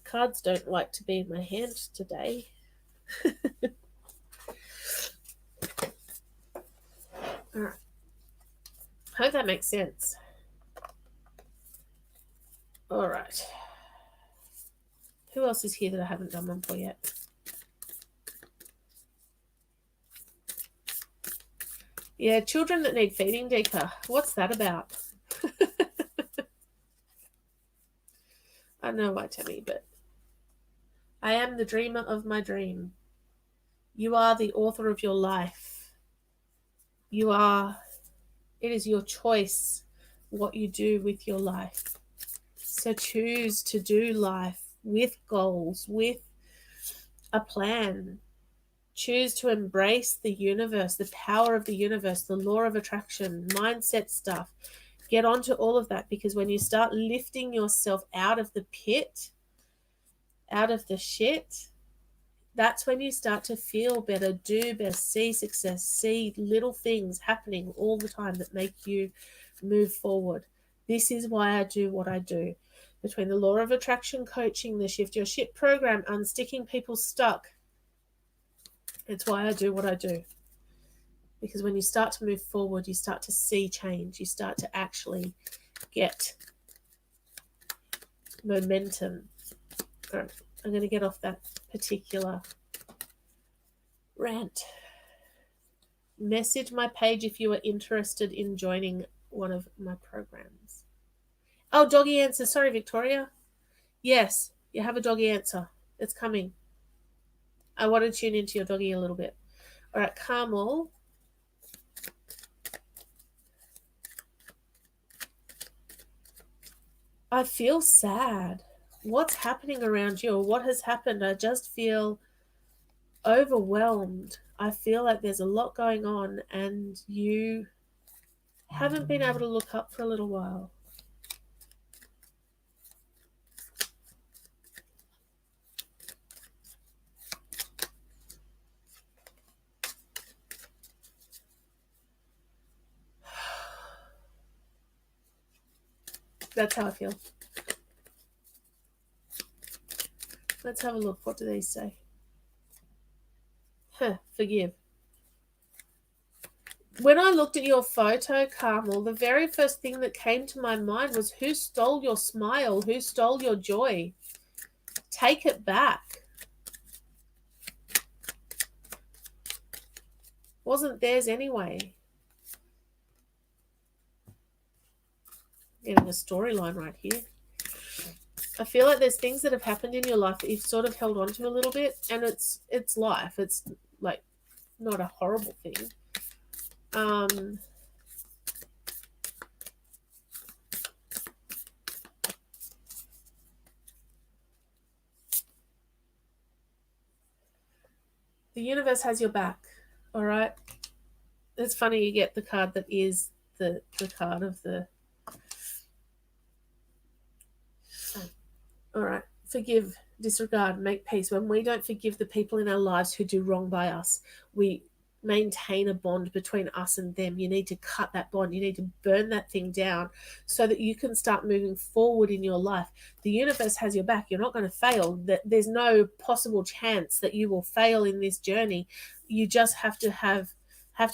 Speaker 1: Cards don't like to be in my hand today. All right. I hope that makes sense. All right. Who else is here that I haven't done one for yet? Yeah, children that need feeding, Dika. What's that about? I don't know why, Tammy, but I am the dreamer of my dream. You are the author of your life. It is your choice what you do with your life. So choose to do life with goals, with a plan. Choose to embrace the universe, the power of the universe, the law of attraction, mindset stuff. Get onto all of that, because when you start lifting yourself out of the pit, out of the shit, that's when you start to feel better, do better, see success, see little things happening all the time that make you move forward. This is why I do what I do. Between the law of attraction coaching, the Shift Your Shit program, unsticking people stuck, it's why I do what I do. Because when you start to move forward, you start to see change. You start to actually get momentum. All right, I'm going to get off that particular rant. Message my page if you are interested in joining one of my programs. Oh, doggy answer. Sorry, Victoria. Yes, you have a doggy answer. It's coming. I want to tune into your doggy a little bit. All right, Carmel. I feel sad. What's happening around you, or what has happened? I just feel overwhelmed. I feel like there's a lot going on and you haven't been able to look up for a little while. That's how I feel. Let's have a look. What do they say? Forgive. When I looked at your photo, Carmel, the very first thing that came to my mind was, who stole your smile? Who stole your joy? Take it back. Wasn't theirs anyway. Getting a storyline right here. I feel like there's things that have happened in your life that you've sort of held on to a little bit, and it's life. It's like not a horrible thing. The universe has your back. All right. It's funny you get the card that is the card of the. All right. Forgive, disregard, make peace. When we don't forgive the people in our lives who do wrong by us, we maintain a bond between us and them. You need to cut that bond. You need to burn that thing down so that you can start moving forward in your life. The universe has your back. You're not going to fail. There's no possible chance that you will fail in this journey. You just have to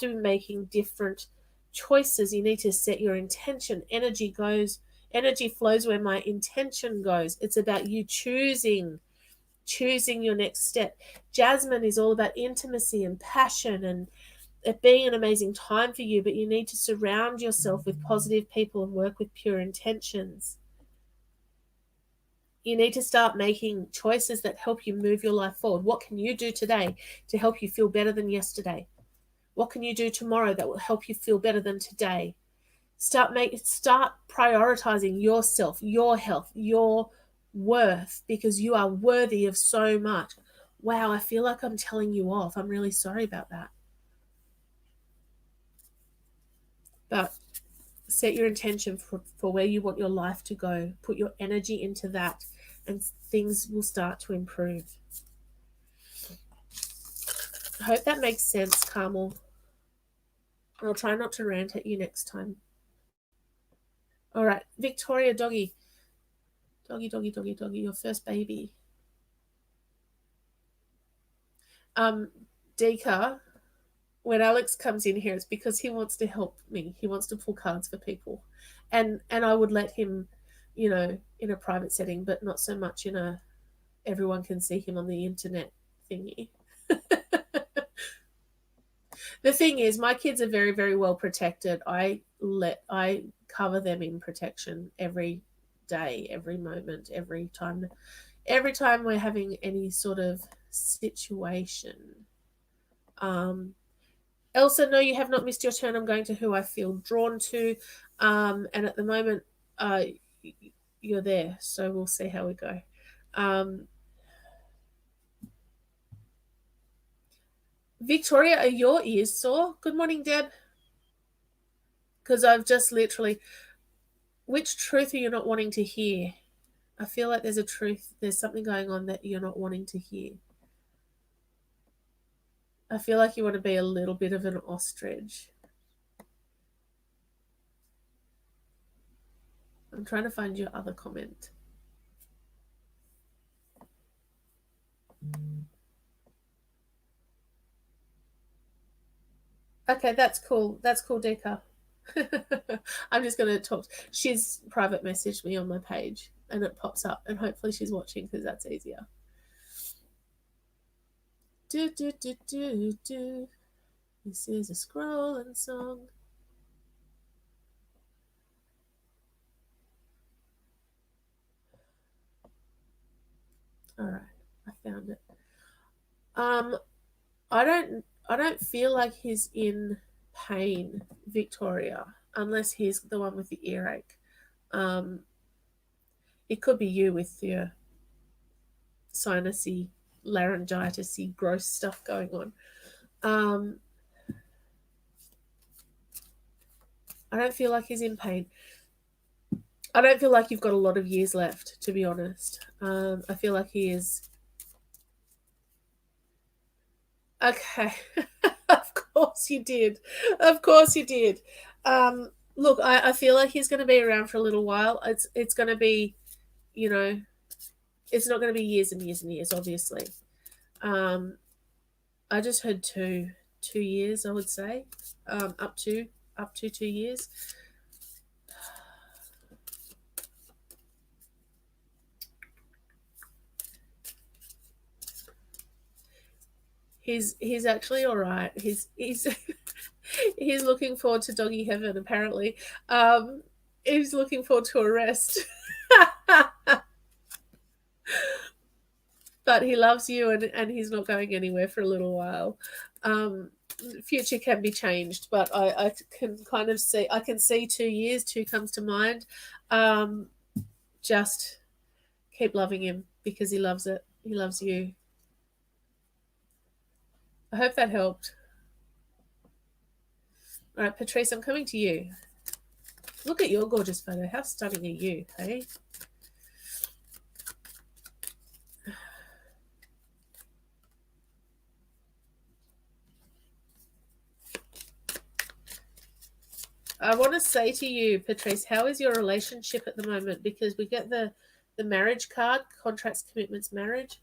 Speaker 1: be making different choices. You need to set your intention. Energy flows where my intention goes. It's about you choosing your next step. Jasmine is all about intimacy and passion and it being an amazing time for you, but you need to surround yourself with positive people and work with pure intentions. You need to start making choices that help you move your life forward. What can you do today to help you feel better than yesterday? What can you do tomorrow that will help you feel better than today? Start prioritizing yourself, your health, your worth, because you are worthy of so much. Wow, I feel like I'm telling you off. I'm really sorry about that. But set your intention for where you want your life to go. Put your energy into that and things will start to improve. I hope that makes sense, Carmel. I'll try not to rant at you next time. All right, Victoria, doggy, your first baby. Dika, when Alex comes in here, it's because he wants to help me. He wants to pull cards for people, and I would let him, in a private setting, but not so much in a everyone can see him on the internet thingy. The thing is, my kids are very, very well protected. I cover them in protection every day, every moment, every time we're having any sort of situation. Elsa, no, you have not missed your turn. I'm going to who I feel drawn to. And at the moment, you're there. So we'll see how we go. Victoria, are your ears sore? Good morning, Deb. Because I've just literally... Which truth are you not wanting to hear? I feel like there's a truth. There's something going on that you're not wanting to hear. I feel like you want to be a little bit of an ostrich. I'm trying to find your other comment. Okay, that's cool. That's cool, Deka. I'm just going to talk. She's private messaged me on my page and it pops up, and hopefully she's watching because that's easier. Do, do, do, do, do. This is a scrolling song. All right, I found it. I don't feel like he's in pain, Victoria, unless he's the one with the earache. It could be you with your sinusy, laryngitis-y, gross stuff going on. I don't feel like he's in pain. I don't feel like you've got a lot of years left, to be honest. I feel like he is... Okay. Of course you did. Of course you did. Look, I feel like he's going to be around for a little while. It's going to be, you know, it's not going to be years and years and years, obviously. I just heard 2 years, I would say, up to 2 years. He's actually all right. He's he's looking forward to doggy heaven. Apparently, he's looking forward to a rest. But he loves you, and he's not going anywhere for a little while. Future can be changed, but I can kind of see. I can see 2 years. 2 comes to mind. Just keep loving him because he loves it. He loves you. I hope that helped. All right, Patrice, I'm coming to you. Look at your gorgeous photo. How stunning are you, hey? I want to say to you, Patrice, how is your relationship at the moment? Because we get the marriage card, contracts, commitments, marriage.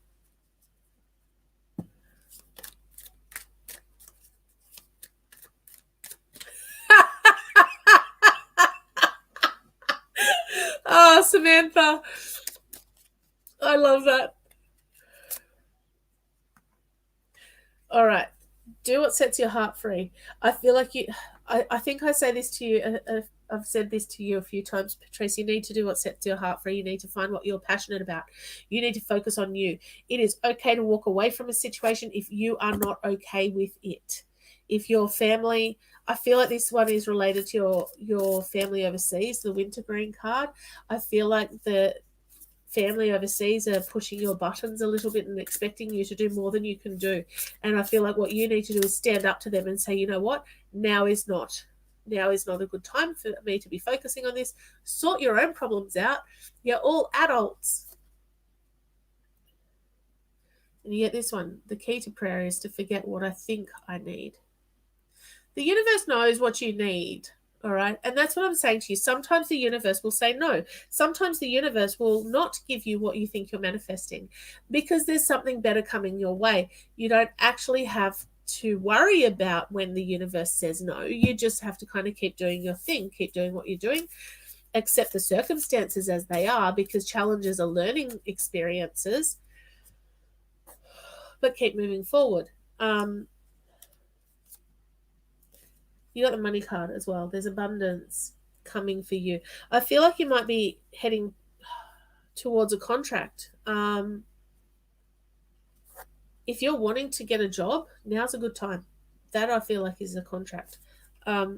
Speaker 1: Oh, Samantha. I love that. All right. Do what sets your heart free. I feel like I think I say this to you. I've said this to you a few times, Patrice. You need to do what sets your heart free. You need to find what you're passionate about. You need to focus on you. It is okay to walk away from a situation if you are not okay with it. If your family... I feel like this one is related to your family overseas, the wintergreen card. I feel like the family overseas are pushing your buttons a little bit and expecting you to do more than you can do. And I feel like what you need to do is stand up to them and say, you know what, now is not a good time for me to be focusing on this. Sort your own problems out. You're all adults. And you get this one. The key to prayer is to forget what I think I need. The universe knows what you need. All right. And that's what I'm saying to you. Sometimes the universe will say no. Sometimes the universe will not give you what you think you're manifesting because there's something better coming your way. You don't actually have to worry about when the universe says no. You just have to kind of keep doing your thing, keep doing what you're doing, accept the circumstances as they are because challenges are learning experiences, but keep moving forward. You got the money card as well. There's abundance coming for you. I feel like you might be heading towards a contract. If you're wanting to get a job, now's a good time. That I feel like is a contract. I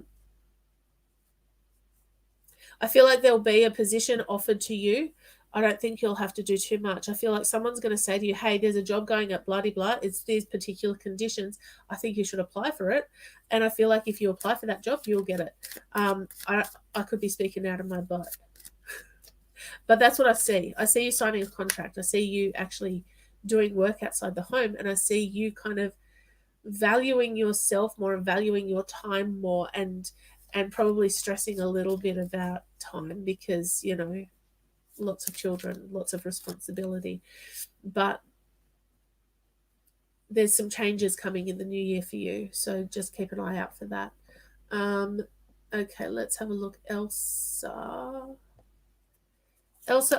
Speaker 1: feel like there'll be a position offered to you. I don't think you'll have to do too much. I feel like someone's going to say to you, hey, there's a job going at bloody blah. It's these particular conditions. I think you should apply for it. And I feel like if you apply for that job, you'll get it. I could be speaking out of my butt. But that's what I see. I see you signing a contract. I see you actually doing work outside the home. And I see you kind of valuing yourself more and valuing your time more and probably stressing a little bit about time because, you know, lots of children, lots of responsibility. But there's some changes coming in the new year for you. So just keep an eye out for that. Okay, let's have a look. Elsa,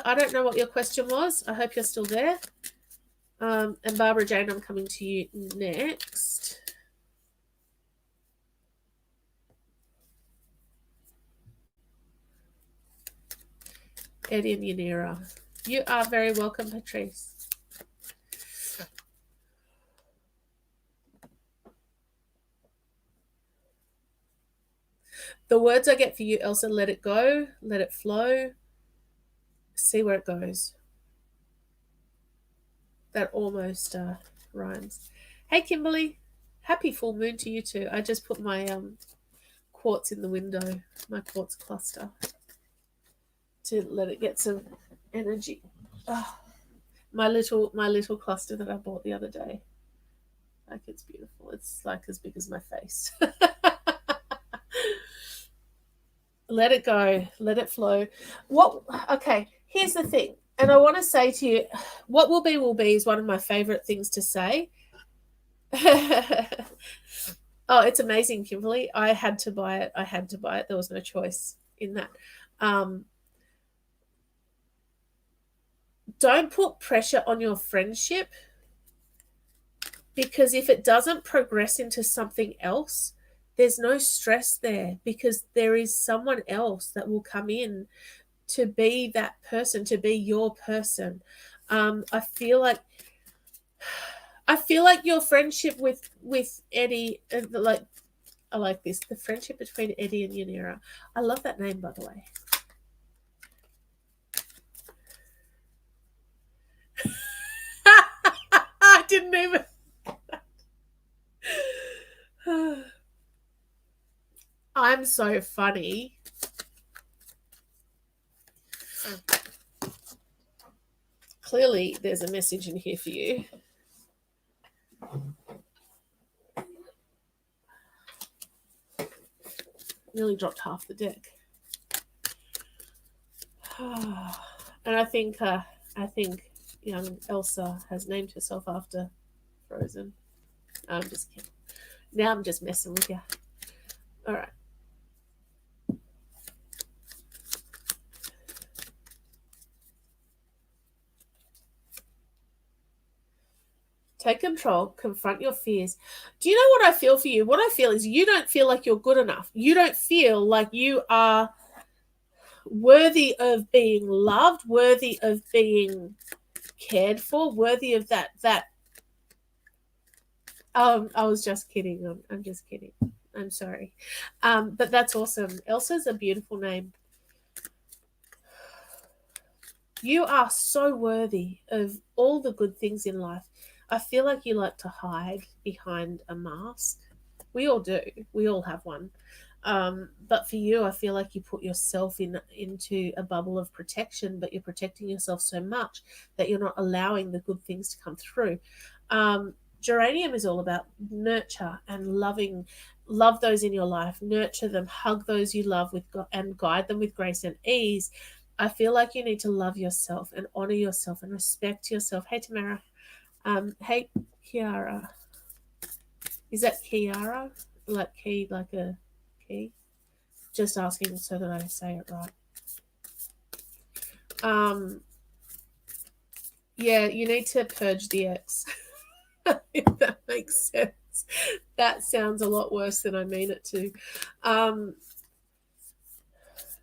Speaker 1: I don't know what your question was. I hope you're still there. And Barbara Jane, I'm coming to you next. Eddie and Yanira. You are very welcome, Patrice. The words I get for you, Elsa, let it go, let it flow, see where it goes. That almost rhymes. Hey, Kimberly. Happy full moon to you too. I just put my quartz in the window, my quartz cluster, to let it get some energy. Oh, my little cluster that I bought the other day. Like, it's beautiful. It's like as big as my face. Let it go. Let it flow. Okay, here's the thing. And I want to say to you, what will be is one of my favorite things to say. Oh, it's amazing, Kimberly. I had to buy it. There was no choice in that. Don't put pressure on your friendship, because if it doesn't progress into something else, there's no stress there, because there is someone else that will come in to be that person, to be your person. I feel like your friendship with Eddie, like, I like this, the friendship between Eddie and Yanira. I love that name, by the way. I didn't even. I'm so funny. Clearly, there's a message in here for you. Nearly dropped half the deck. And I think young Elsa has named herself after Frozen. I'm just kidding. Now I'm just messing with you. All right. Take control, confront your fears. Do you know what I feel for you? What I feel is you don't feel like you're good enough. You don't feel like you are worthy of being loved, worthy of being cared for, worthy of that. I was just kidding. I'm just kidding. I'm sorry. But that's awesome. Elsa's a beautiful name. You are so worthy of all the good things in life. I feel like you like to hide behind a mask. We all do. We all have one. But for you, I feel like you put yourself into a bubble of protection, but you're protecting yourself so much that you're not allowing the good things to come through. Geranium is all about nurture and love those in your life, nurture them, hug those you love and guide them with grace and ease. I feel like you need to love yourself and honor yourself and respect yourself. Hey, Tamara. Hey, Kiara. Is that Kiara? Like key, like a key? Just asking so that I say it right. Yeah, you need to purge the ex. If that makes sense. That sounds a lot worse than I mean it to.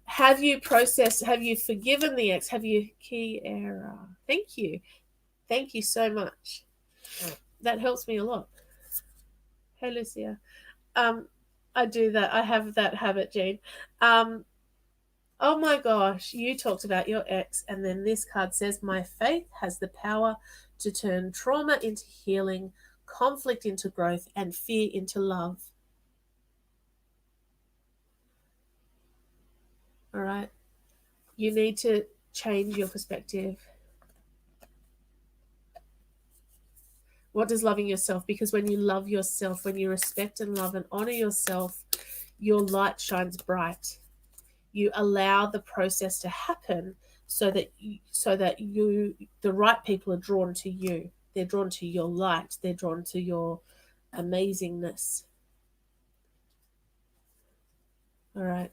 Speaker 1: Have you forgiven the ex? Have you, Kiera? Thank you. Thank you so much. That helps me a lot. Hey, Lucia. I do that. I have that habit, Jean. Oh my gosh, you talked about your ex, and then this card says, my faith has the power to turn trauma into healing, conflict into growth, and fear into love. All right. You need to change your perspective. What does loving yourself? Because when you love yourself, when you respect and love and honor yourself, your light shines bright. You allow the process to happen so that the right people are drawn to you. They're drawn to your light. They're drawn to your amazingness. All right.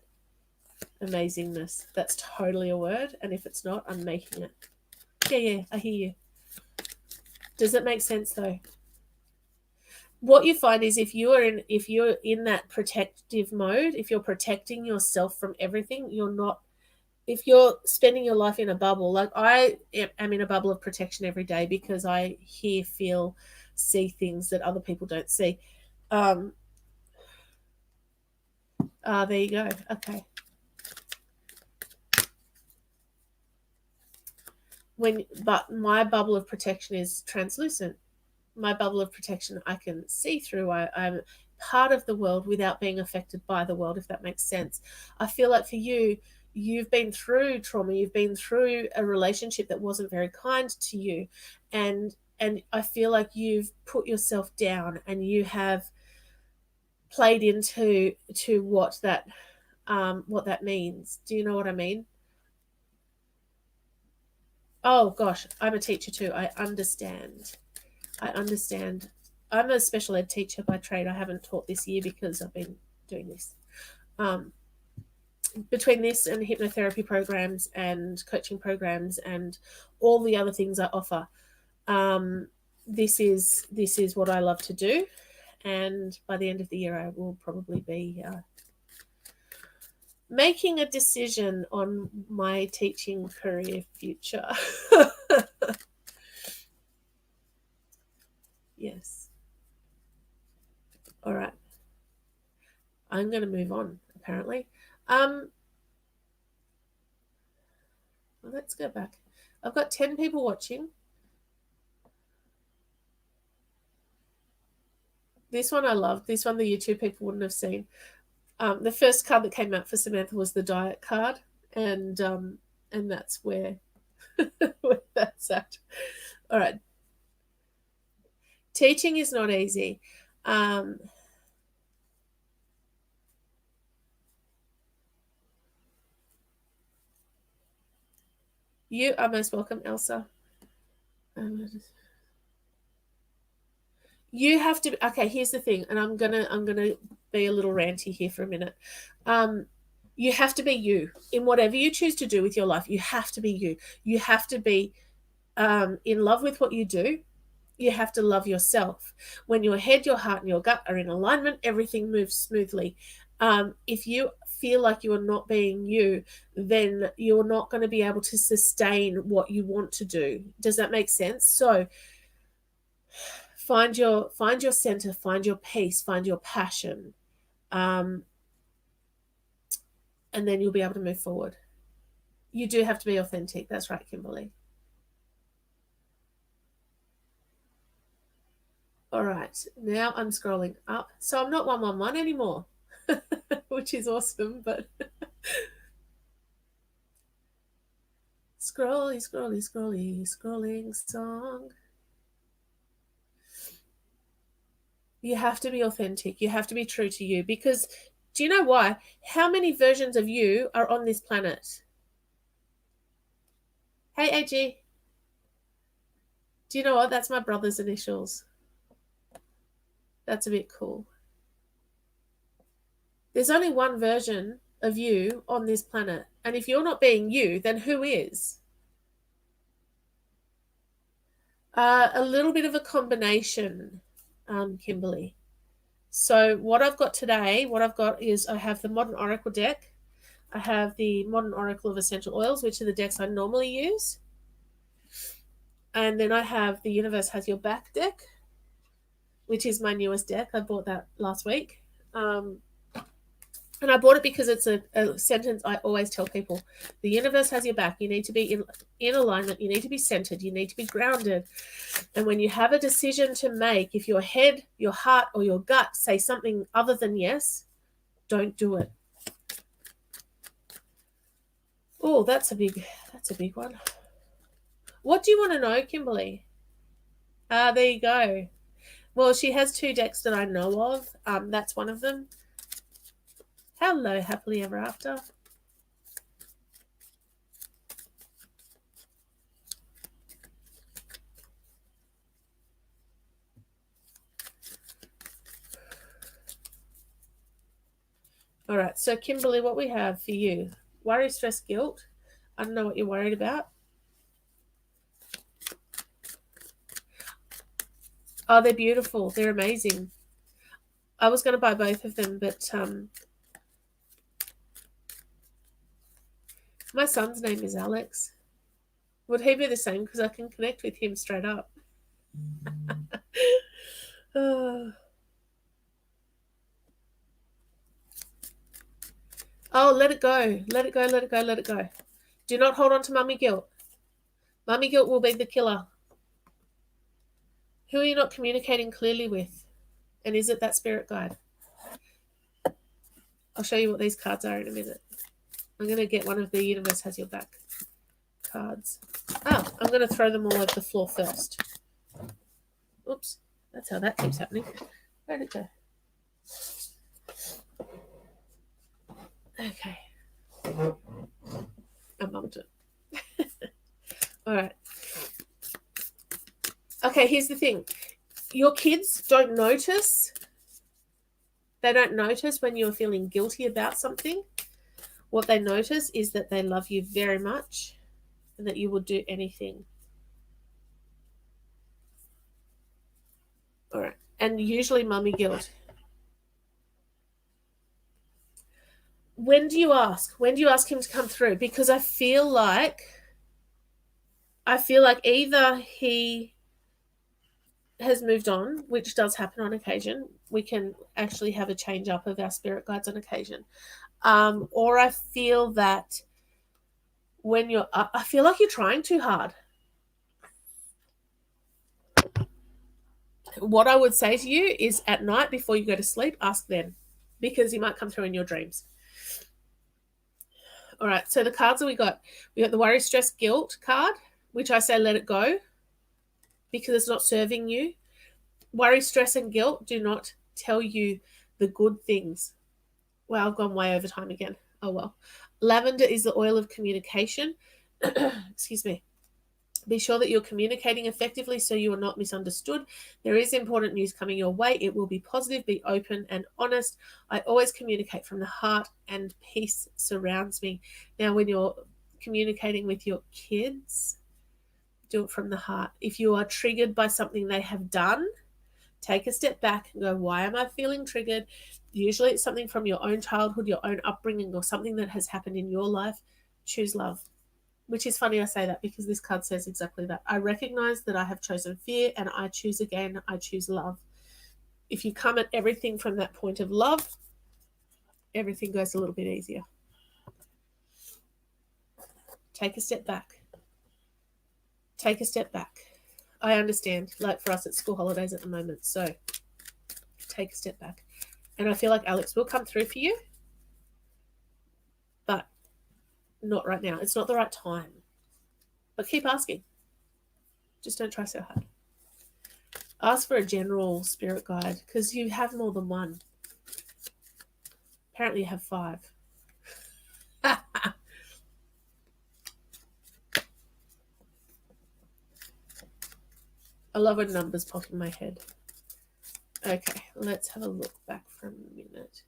Speaker 1: Amazingness. That's totally a word. And if it's not, I'm making it. Yeah, I hear you. Does it make sense though? What you find is if you're in that protective mode, if you're protecting yourself from everything, if you're spending your life in a bubble, like I am in a bubble of protection every day because I hear, feel, see things that other people don't see. There you go. Okay. But my bubble of protection is translucent. My bubble of protection I can see through. I'm part of the world without being affected by the world, if that makes sense. I feel like for you, you've been through trauma, you've been through a relationship that wasn't very kind to you, and I feel like you've put yourself down and you have played into what that means. Do you know what I mean? Oh gosh, I'm a teacher too. I understand. I'm a special ed teacher by trade. I haven't taught this year because I've been doing this. Between this and hypnotherapy programs and coaching programs and all the other things I offer, this is what I love to do. And by the end of the year, I will probably be making a decision on my teaching career future. Yes. All right. I'm going to move on, apparently. Let's go back. I've got 10 people watching. This one I love. This one the YouTube people wouldn't have seen. The first card that came out for Samantha was the diet card, and that's where that's at. All right. Teaching is not easy. You are most welcome, Elsa. You have to. Okay, here's the thing, and I'm gonna be a little ranty here for a minute. You have to be you in whatever you choose to do with your life. You have to be you. You have to be in love with what you do. You have to love yourself. When your head, your heart, and your gut are in alignment, everything moves smoothly. If you feel like you are not being you, then you're not going to be able to sustain what you want to do. Does that make sense? So find your center, find your peace, find your passion, and then you'll be able to move forward. You do have to be authentic. That's right, Kimberly. All right, now I'm scrolling up. So I'm not 111 anymore, which is awesome, but scrolling song. You have to be authentic. You have to be true to you, because do you know why? How many versions of you are on this planet? Hey, AG. Do you know what? That's my brother's initials. That's a bit cool. There's only one version of you on this planet. And if you're not being you, then who is? A little bit of a combination, Kimberly. So what I've got today, is I have the Modern Oracle deck. I have the Modern Oracle of Essential Oils, which are the decks I normally use. And then I have the Universe Has Your Back deck, which is my newest deck. I bought that last week. And I bought it because it's a sentence I always tell people. The universe has your back. You need to be in alignment. You need to be centered. You need to be grounded. And when you have a decision to make, if your head, your heart, or your gut say something other than yes, don't do it. Oh, that's a big one. What do you want to know, Kimberly? There you go. Well, she has 2 decks that I know of. That's one of them. Hello, happily ever after. All right, so Kimberly, what we have for you: worry, stress, guilt. I don't know what you're worried about. Oh, they're beautiful. They're amazing. I was going to buy both of them, but my son's name is Alex. Would he be the same? Because I can connect with him straight up. Oh, let it go. Let it go, let it go, let it go. Do not hold on to mummy guilt. Mummy guilt will be the killer. Who are you not communicating clearly with? And is it that spirit guide? I'll show you what these cards are in a minute. I'm going to get one of the Universe Has Your Back cards. Oh, I'm going to throw them all over the floor first. Oops, that's how that keeps happening. Where'd it go? Okay. I bumped it. All right. Okay, here's the thing. Your kids don't notice. They don't notice when you're feeling guilty about something. What they notice is that they love you very much and that you will do anything. All right. And usually mummy guilt. When do you ask? When do you ask him to come through? Because I feel like either he has moved on, which does happen on occasion. We can actually have a change up of our spirit guides on occasion. Or I feel that I feel like you're trying too hard. What I would say to you is at night before you go to sleep, ask them, because he might come through in your dreams. All right, so the cards that we got the worry, stress, guilt card, which I say let it go because it's not serving you. Worry, stress, and guilt do not tell you the good things. Well, I've gone way over time again. Oh, well. Lavender is the oil of communication. Excuse me. Be sure that you're communicating effectively so you are not misunderstood. There is important news coming your way. It will be positive. Be open and honest. I always communicate from the heart and peace surrounds me. Now, when you're communicating with your kids, do it from the heart. If you are triggered by something they have done, take a step back and go, why am I feeling triggered? Usually it's something from your own childhood, your own upbringing, or something that has happened in your life. Choose love. Which is funny I say that because this card says exactly that. I recognize that I have chosen fear and I choose again. I choose love. If you come at everything from that point of love, everything goes a little bit easier. Take a step back. Take a step back. I understand, like for us it's school holidays at the moment, so take a step back. And I feel like Alex will come through for you, but not right now. It's not the right time. But keep asking. Just don't try so hard. Ask for a general spirit guide because you have more than one. Apparently you have 5. I love when numbers pop in my head. Okay, let's have a look back for a minute.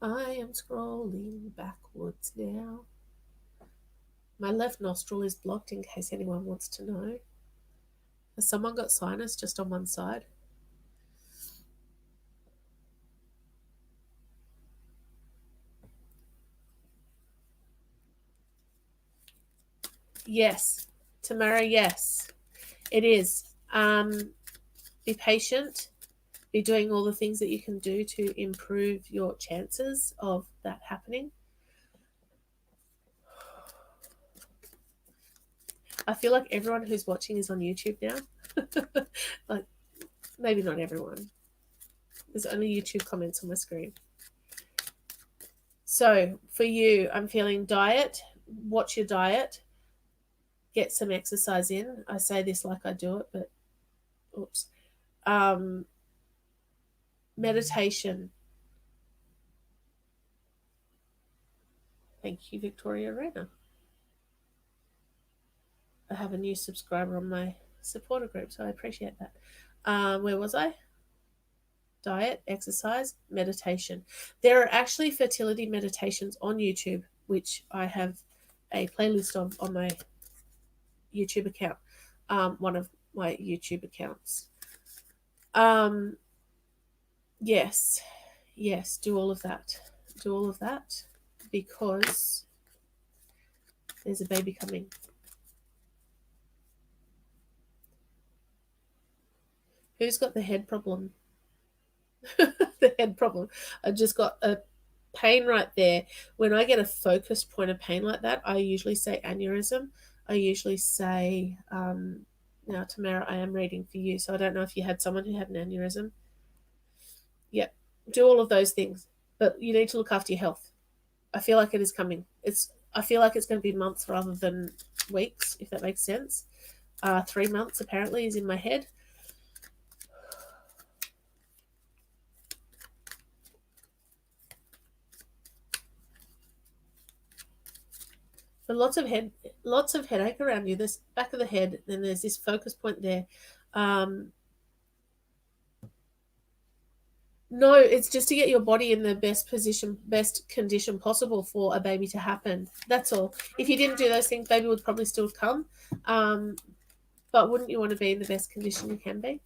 Speaker 1: I am scrolling backwards now. My left nostril is blocked in case anyone wants to know. Has someone got sinus just on one side? Yes. Tamara, yes. It is. Be patient. Be doing all the things that you can do to improve your chances of that happening. I feel like everyone who's watching is on YouTube now. Like, maybe not everyone. There's only YouTube comments on my screen. So for you, I'm feeling diet. Watch your diet. Get some exercise in. I say this like I do it, but oops. Meditation. Thank you, Victoria Reyna. I have a new subscriber on my supporter group, so I appreciate that. Where was I? Diet, exercise, meditation. There are actually fertility meditations on YouTube, which I have a playlist of on my YouTube account, one of my YouTube accounts. Yes, do all of that. Do all of that because there's a baby coming. Who's got the head problem? The head problem. I just got a pain right there. When I get a focused point of pain like that, I usually say aneurysm. I usually say, now, Tamara, I am reading for you, so I don't know if you had someone who had an aneurysm. Yep, do all of those things, but you need to look after your health. I feel like it is coming. I feel like it's going to be months rather than weeks, if that makes sense. 3 months apparently is in my head. But lots of headache around you. This back of the head, then there's this focus point there. No, it's just to get your body in the best condition possible for a baby to happen. That's all. If you didn't do those things, baby would probably still come. But wouldn't you want to be in the best condition you can be?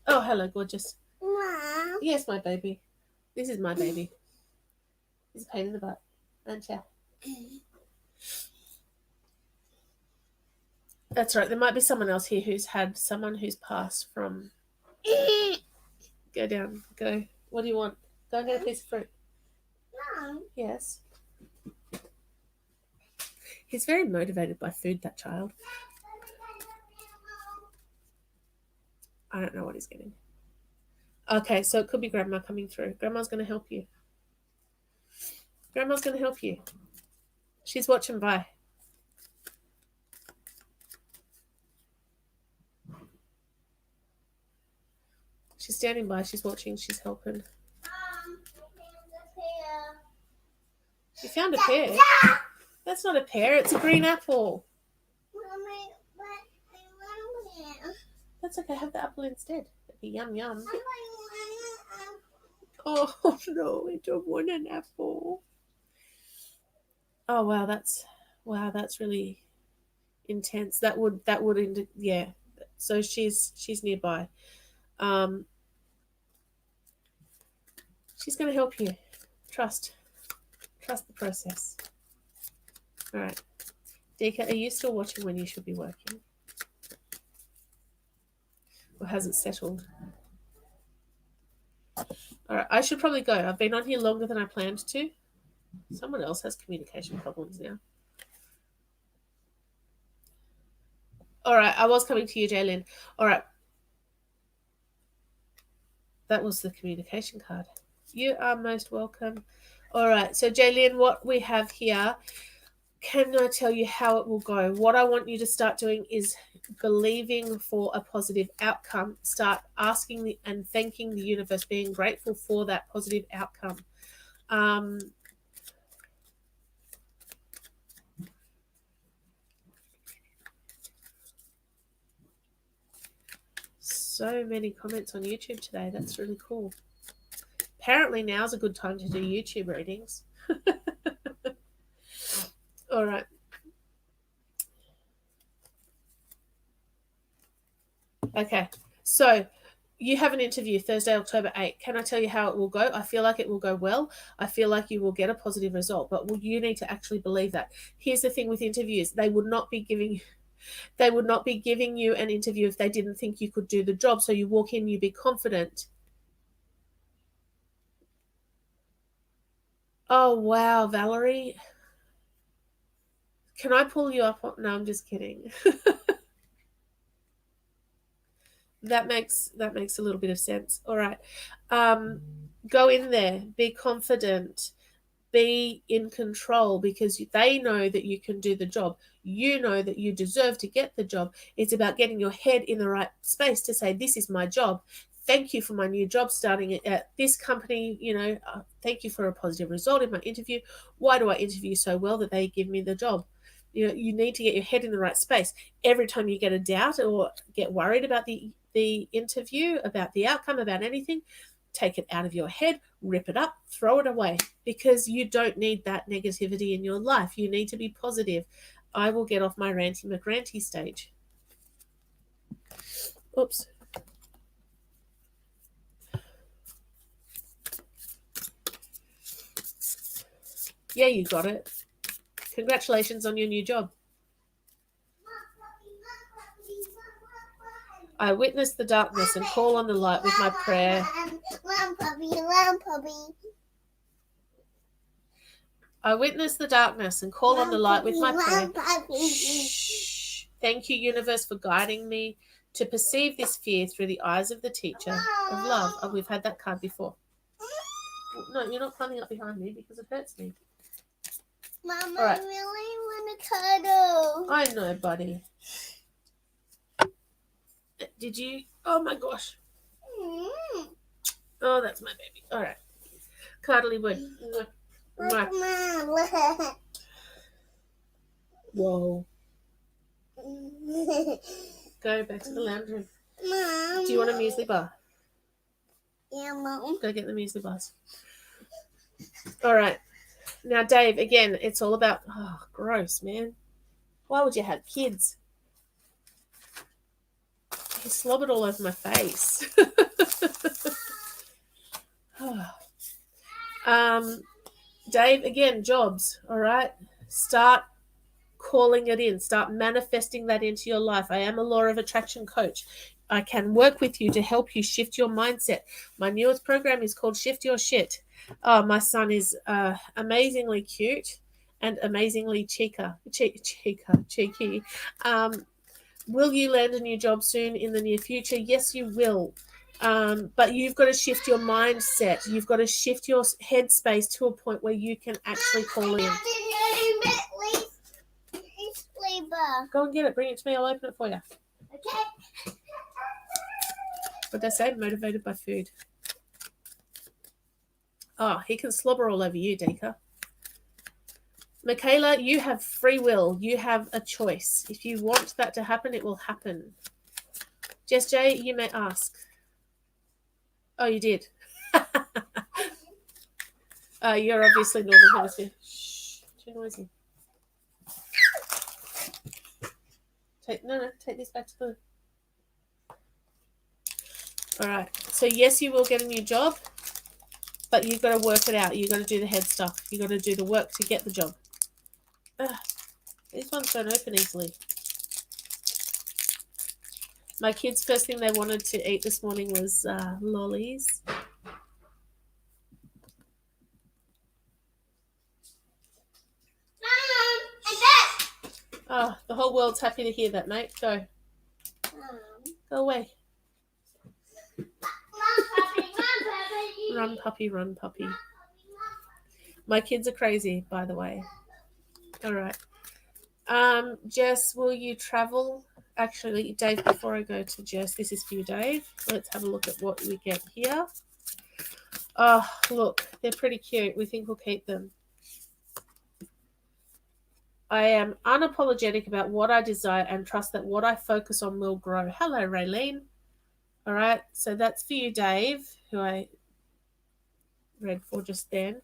Speaker 1: Oh, hello, gorgeous.
Speaker 2: Mom.
Speaker 1: Yes, my baby. This is my baby. He's a pain in the butt, aren't you? That's right. There might be someone else here who's had someone who's passed from. Go down. Go. What do you want? Go and get a piece of fruit.
Speaker 2: Mom.
Speaker 1: Yes. He's very motivated by food, that child. I don't know what he's getting. Okay, so it could be Grandma coming through. Grandma's going to help you. Grandma's going to help you. She's watching by. She's standing by. She's watching. She's helping. You found a pear? That's not a pear. It's a green apple.
Speaker 2: Mommy, but I want it.
Speaker 1: That's okay. Have the apple instead. It'd be yum yum.
Speaker 2: I want
Speaker 1: Oh no, I don't want an apple. Oh wow, that's really intense. That would yeah. So she's nearby. She's going to help you. Trust the process. All right, Dika, are you still watching when you should be working, or has it settled? All right, I should probably go. I've been on here longer than I planned to. Someone else has communication problems now. All right, I was coming to you, Jaylin. All right. That was the communication card. You are most welcome. All right, so Jaylin, what we have here, can I tell you how it will go? What I want you to start doing is believing for a positive outcome. Start asking and thanking the universe, being grateful for that positive outcome. So many comments on YouTube today. That's really cool. Apparently now's a good time to do YouTube readings. All right. Okay. So you have an interview Thursday, October 8th. Can I tell you how it will go? I feel like it will go well. I feel like you will get a positive result, but you need to actually believe that. Here's the thing with interviews. They would not be giving you an interview if they didn't think you could do the job. So you walk in, you be confident. Oh, wow, Valerie. Can I pull you up? No, I'm just kidding. That makes a little bit of sense. All right. Go in there, be confident, be in control, because they know that you can do the job. You know that you deserve to get the job. It's about getting your head in the right space to say, this is my job. Thank you for my new job starting at this company. Thank you for a positive result in my interview. Why do I interview so well that they give me the job? You need to get your head in the right space. Every time you get a doubt or get worried about the interview, about the outcome, about anything, take it out of your head, rip it up, throw it away, because you don't need that negativity in your life. You need to be positive. I will get off my ranty McRanty stage. Oops. Yeah, you got it. Congratulations on your new job. I witness the darkness and call on the light with my prayer.
Speaker 2: Run, puppy.
Speaker 1: I witness the darkness and call on the light with my prayer.
Speaker 2: Puppy.
Speaker 1: Shh. Thank you, universe, for guiding me to perceive this fear through the eyes of the teacher of love. Oh, we've had that card before. No, you're not climbing up behind me because it hurts me.
Speaker 2: Mama,
Speaker 1: All right.
Speaker 2: I really want to cuddle.
Speaker 1: I know, buddy. Did you? Oh my gosh. Oh, that's my baby. All right. Cuddly Wood. Whoa. Go back to the lounge room.
Speaker 2: Mom.
Speaker 1: Do you want a muesli bar?
Speaker 2: Yeah, Mom.
Speaker 1: Go get the muesli bars. All right. Now, Dave, again, it's all about... Oh, gross, man. Why would you have kids? He slobbered all over my face. Dave, again, jobs, all right? Start calling it in. Start manifesting that into your life. I am a law of attraction coach. I can work with you to help you shift your mindset. My newest program is called Shift Your Shit. Oh, my son is amazingly cute and amazingly cheeky. Will you land a new job soon in the near future? Yes, you will. But you've got to shift your mindset. You've got to shift your headspace to a point where you can actually call in. Go and get it. Bring it to me. I'll open it for you.
Speaker 2: Okay.
Speaker 1: What they say? Motivated by food. Oh, he can slobber all over you, Deka. Michaela, you have free will. You have a choice. If you want that to happen, it will happen. Jess J, you may ask. Oh, you did. You're obviously Northern Hemisphere. Shh, too noisy. Take this back to the... All right. So, yes, you will get a new job, but you've got to work it out. You've got to do the head stuff. You've got to do the work to get the job. These ones don't open easily. My kids' first thing they wanted to eat this morning was lollies. Oh, the whole world's happy to hear that, mate. Go. Go away. Run, puppy, run, puppy. My kids are crazy, by the way. All right. Jess, will you travel? Actually, Dave, before I go to Jess, this is for you, Dave. Let's have a look at what we get here. Oh, look, they're pretty cute. We think we'll keep them. I am unapologetic about what I desire and trust that what I focus on will grow. Hello, Raylene. All right, so that's for you, Dave, who I read for just then.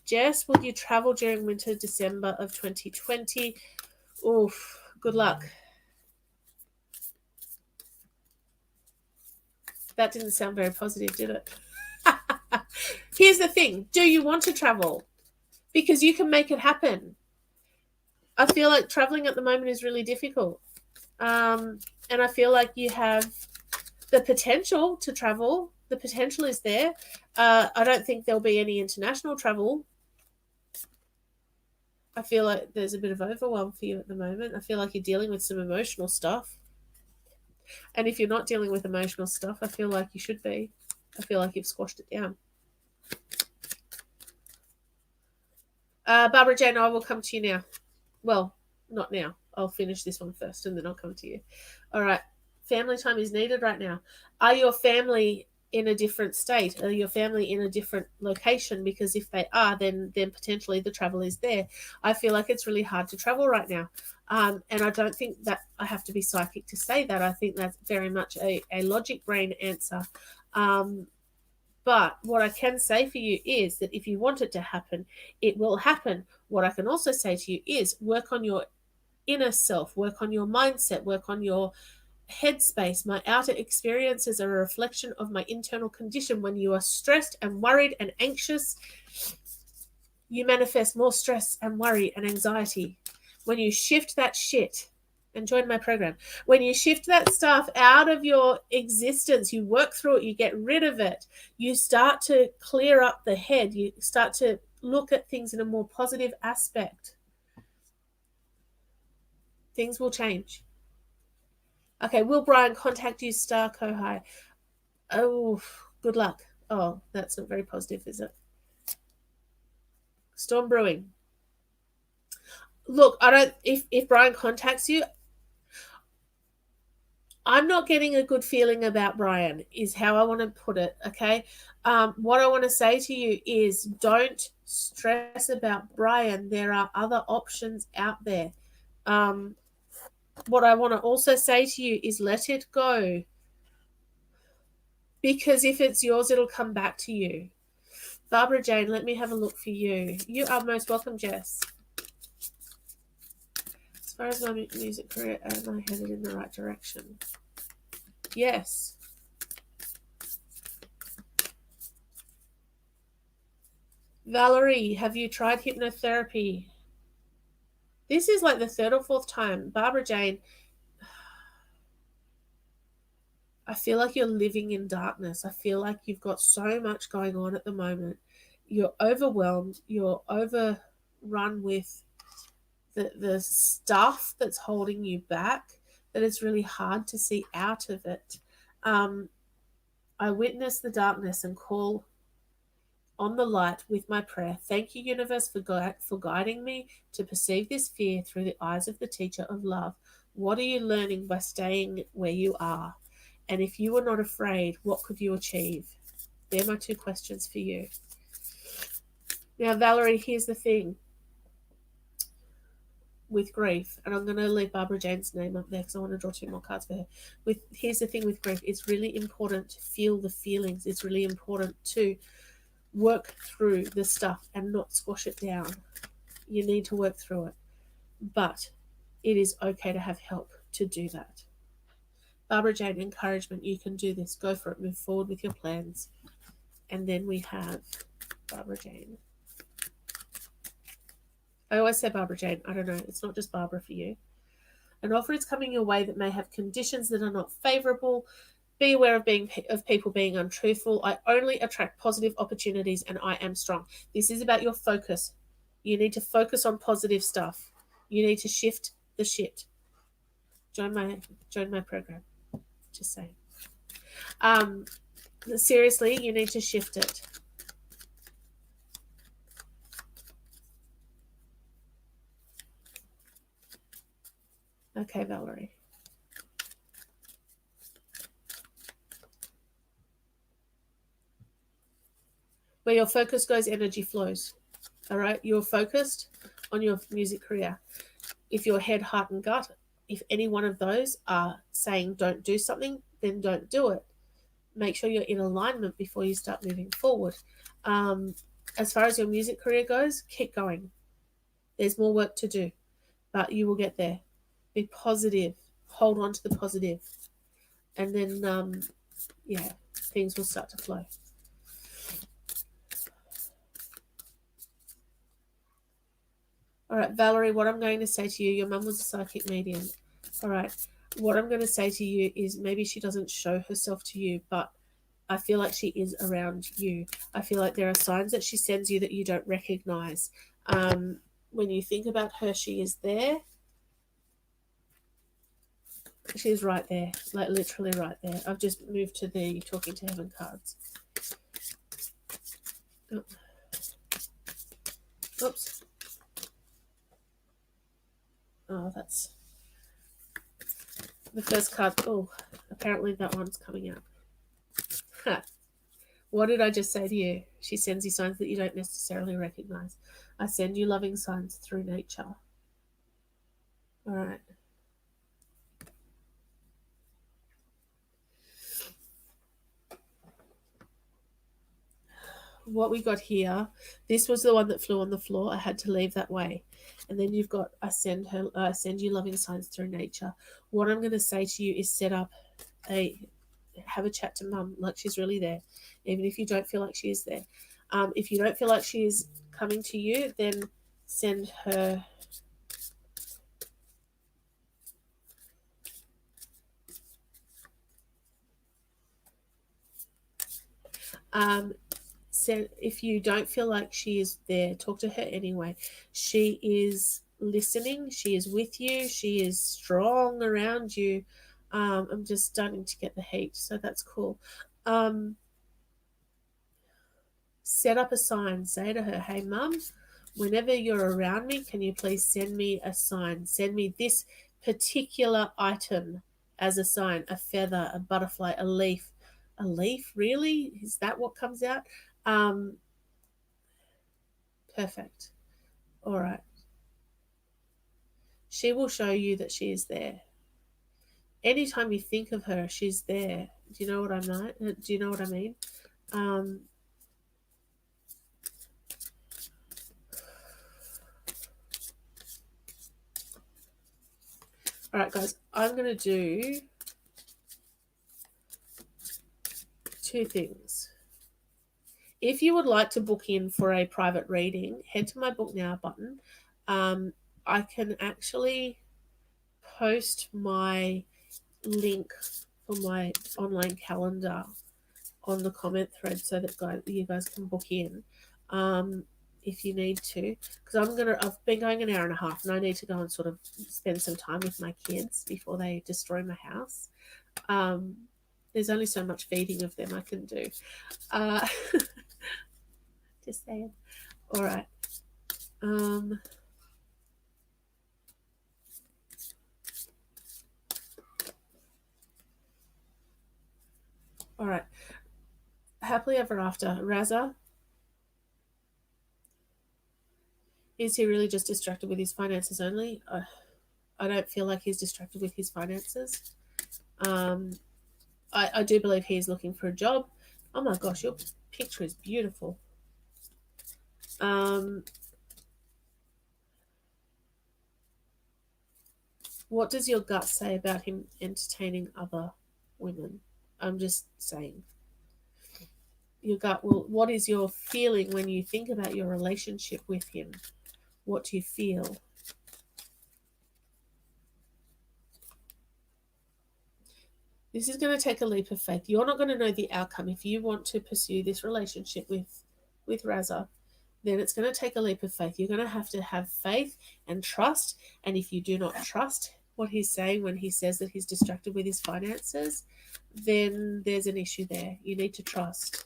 Speaker 1: Jess, will you travel during winter December of 2020? Oof, good luck. That didn't sound very positive, did it? Here's the thing. Do you want to travel? Because you can make it happen. I feel like traveling at the moment is really difficult. And I feel like you have the potential to travel. The potential is there. I don't think there'll be any international travel. I feel like there's a bit of overwhelm for you at the moment. I feel like you're dealing with some emotional stuff. And if you're not dealing with emotional stuff, I feel like you should be. I feel like you've squashed it down. Barbara Jane, I will come to you now. Well, not now. I'll finish this one first and then I'll come to you. All right. Family time is needed right now. Are your family in a different state? Are your family in a different location? Because if they are, then potentially the travel is there. I feel like it's really hard to travel right now. And I don't think that I have to be psychic to say that. I think that's very much a logic brain answer. But what I can say for you is that if you want it to happen, it will happen. What I can also say to you is work on your inner self, work on your mindset, work on your headspace. My outer experiences are a reflection of my internal condition. When you are stressed and worried and anxious, you manifest more stress and worry and anxiety. When you shift that shit, and join my program, when you shift that stuff out of your existence, you work through it, you get rid of it, you start to clear up the head, you start to look at things in a more positive aspect, things will change. Okay, will Brian contact you, Star Kohai? Oh, good luck. Oh, that's not very positive, is it? Storm brewing. Look, I don't. If Brian contacts you, I'm not getting a good feeling about Brian, is how I want to put it. Okay, what I want to say to you is don't stress about Brian. There are other options out there. What I want to also say to you is let it go. Because if it's yours, it'll come back to you. Barbara Jane, let me have a look for you. You are most welcome, Jess. As far as my music career, am I headed in the right direction? Yes. Valerie, have you tried hypnotherapy? This is like the third or fourth time. Barbara Jane, I feel like you're living in darkness. I feel like you've got so much going on at the moment. You're overwhelmed. You're overrun with the stuff that's holding you back, that it's really hard to see out of it. I witness the darkness and call on the light with my prayer. Thank you, universe, for guiding me to perceive this fear through the eyes of the teacher of love. What are you learning by staying where you are? And if you were not afraid, what could you achieve? They're my two questions for you. Now, Valerie, here's the thing with grief, and I'm going to leave Barbara Jane's name up there because I want to draw two more cards for her. Here's the thing with grief. It's really important to feel the feelings. It's really important to work through the stuff and not squash it down. You need to work through it. But it is okay to have help to do that. Barbara Jane, encouragement. You can do this. Go for it. Move forward with your plans. And then we have Barbara Jane. I always say Barbara Jane. I don't know. It's not just Barbara for you. An offer is coming your way that may have conditions that are not favorable. Be aware of people being untruthful. I only attract positive opportunities and I am strong. This is about your focus. You need to focus on positive stuff. You need to shift the shit. Join my program. Just saying. Seriously, you need to shift it. Okay, Valerie. Where your focus goes, energy flows. All right? You're focused on your music career. If your head, heart, and gut, if any one of those are saying don't do something, then don't do it. make sure you're in alignment before you start moving forward. As far as your music career goes, keep going. There's more work to do, but you will get there. Be positive. Hold on to the positive. And then, things will start to flow. All right, Valerie, what I'm going to say to you, your mum was a psychic medium. All right, what I'm going to say to you is maybe she doesn't show herself to you, but I feel like she is around you. I feel like there are signs that she sends you that you don't recognize. When you think about her, she is there. She's right there, like literally right there. I've just moved to the Talking to Heaven cards. Oh. Oops. Oh, that's the first card. Oh, apparently that one's coming out. What did I just say to you? She sends you signs that you don't necessarily recognize. I send you loving signs through nature. All right. What we got here, this was the one that flew on the floor. I had to leave that way. And then you've got I send you loving signs through nature. What I'm going to say to you is have a chat to mum like she's really there, even if you don't feel like she is there. If you don't feel like she is coming to you, then send her if you don't feel like she is there, talk to her anyway. She is listening, she is with you, she is strong around you. I'm just starting to get the heat, so that's cool. Set up a sign, say to her, hey mum, whenever you're around me, can you please send me a sign? Send me this particular item as a sign, a feather, a butterfly, a leaf. A leaf, really? Is that what comes out? Perfect. All right. She will show you that she is there. Anytime you think of her, she's there. Do you know what I mean? Do you know what I mean? All right, guys. I'm going to do two things. If you would like to book in for a private reading, head to my Book Now button. I can actually post my link for my online calendar on the comment thread so that you guys can book in if you need to, because I've been going an hour and a half and I need to go and sort of spend some time with my kids before they destroy my house. There's only so much feeding of them I can do. Just saying. All right. All right. Happily ever after. Raza, is he really just distracted with his finances only? I don't feel like he's distracted with his finances. I do believe he's looking for a job. Oh my gosh, your picture is beautiful. What does your gut say about him entertaining other women? I'm just saying. Your gut what is your feeling when you think about your relationship with him? What do you feel? This is going to take a leap of faith. You're not going to know the outcome. If you want to pursue this relationship with Raza, then it's going to take a leap of faith. You're going to have faith and trust. And if you do not trust what he's saying when he says that he's distracted with his finances, then there's an issue there. You need to trust.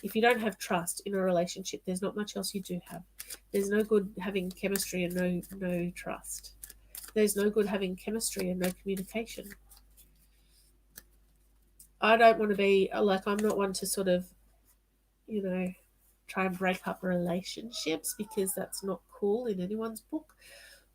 Speaker 1: If you don't have trust in a relationship, there's not much else you do have. There's no good having chemistry and no trust. There's no good having chemistry and no communication. I don't want to be like, I'm not one to sort of, try and break up relationships because that's not cool in anyone's book.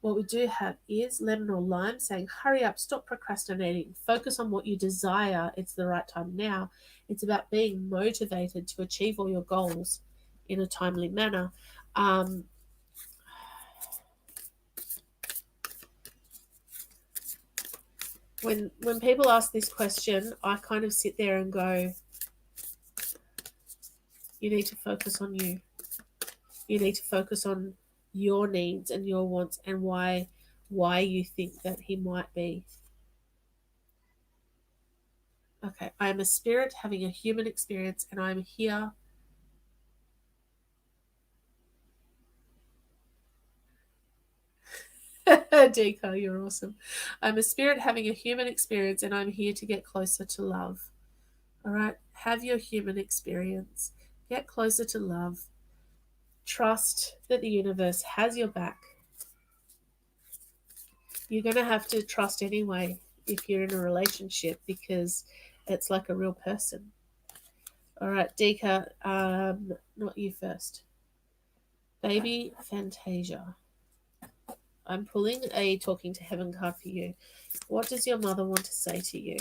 Speaker 1: What we do have is lemon or lime saying, hurry up, stop procrastinating, focus on what you desire. It's the right time now. It's about being motivated to achieve all your goals in a timely manner. When people ask this question, I kind of sit there and go, you need to focus on you. You need to focus on your needs and your wants and why you think that he might be. Okay, I am a spirit having a human experience and I am here. Dika, you're awesome. I'm a spirit having a human experience and I'm here to get closer to love. All right, have your human experience. Get closer to love. Trust that the universe has your back. You're going to have to trust anyway if you're in a relationship because it's like a real person. All right, Dika, not you first. Baby Fantasia. I'm pulling a Talking to Heaven card for you. What does your mother want to say to you?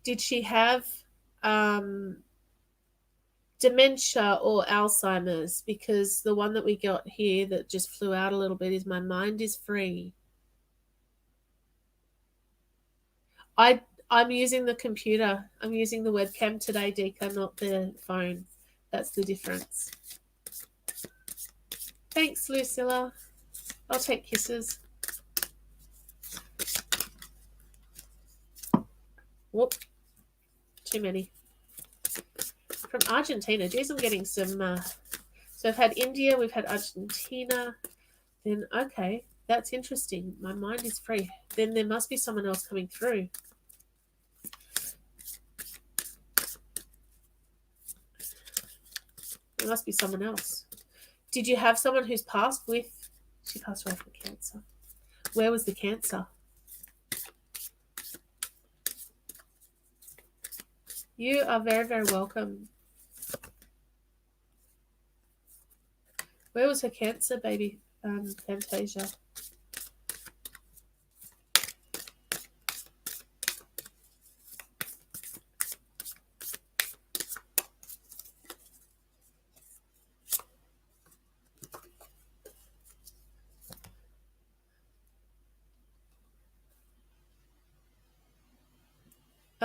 Speaker 1: Did she have dementia or Alzheimer's? Because the one that we got here that just flew out a little bit is my mind is free. I'm using the computer. I'm using the webcam today, Dika, not the phone. That's the difference. Thanks, Lucilla. I'll take kisses. Whoop. Too many. From Argentina. Geez, I'm getting some... So I've had India, we've had Argentina. Then, okay, that's interesting. My mind is free. Then there must be someone else coming through. There must be someone else. Did you have someone who's passed with... She passed away from cancer. Where was the cancer? You are very, very welcome. Where was her cancer, baby Fantasia?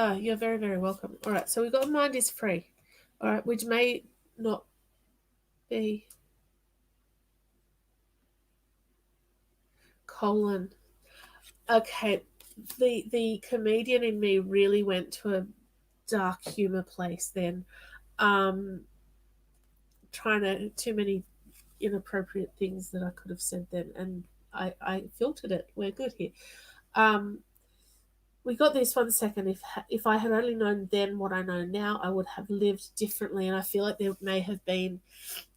Speaker 1: Oh, you're very, very welcome. All right, so we've got mind is free. All right, which may not be colon. Okay, the comedian in me really went to a dark humor place then. Trying to too many inappropriate things that I could have said then, and I filtered it. We're good here. We got this 1 second. If I had only known then what I know now, I would have lived differently. And I feel like there may have been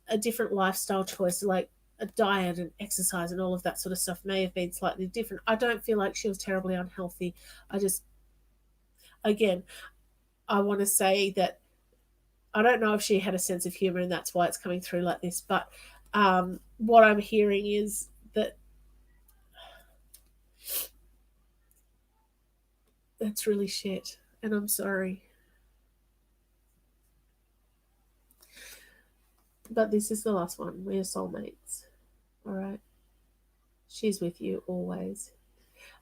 Speaker 1: a different lifestyle choice, like a diet and exercise and all of that sort of stuff may have been slightly different. I don't feel like she was terribly unhealthy. Again, I want to say that I don't know if she had a sense of humor and that's why it's coming through like this. But what I'm hearing is that that's really shit, and I'm sorry. But this is the last one. We're soulmates. All right. She's with you always.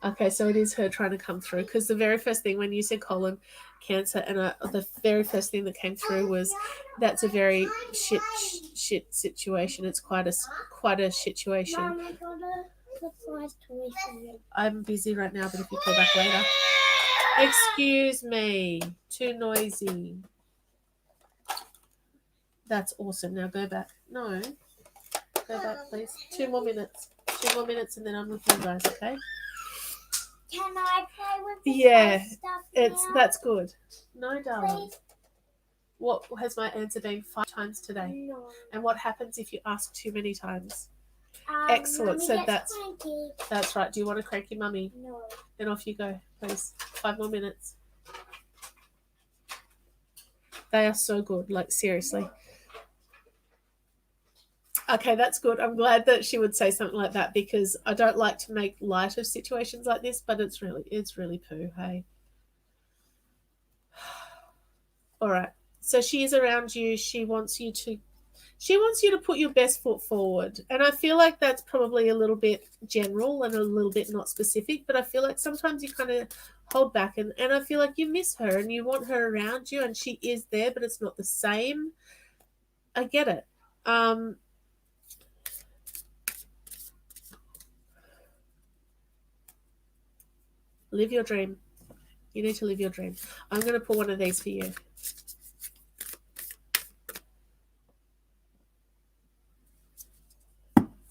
Speaker 1: Okay, so it is her trying to come through because the very first thing when you said colon cancer, and the very first thing that came through was that's a very shit situation. It's quite a situation. I'm busy right now, but if you call back later. Excuse me, too noisy. That's awesome. Now go back. No, go back, please. 2 more minutes. 2 more minutes, and then I'm with you guys. Okay.
Speaker 2: Can I play with this stuff
Speaker 1: That's good. No, darling. Please? What has my answer been 5 times today?
Speaker 2: No.
Speaker 1: And what happens if you ask too many times? Excellent.
Speaker 2: Mummy
Speaker 1: So
Speaker 2: gets cranky.
Speaker 1: that's right. Do you want a cranky mummy?
Speaker 2: No.
Speaker 1: Then off you go, please. 5 more minutes. They are so good, like seriously. Okay, that's good. I'm glad that she would say something like that because I don't like to make light of situations like this, but it's really poo, hey. All right. So she is around you. She wants you to put your best foot forward. And I feel like that's probably a little bit general and a little bit not specific, but I feel like sometimes you kind of hold back and I feel like you miss her and you want her around you and she is there, but it's not the same. I get it. Live your dream. You need to live your dream. I'm going to pull one of these for you.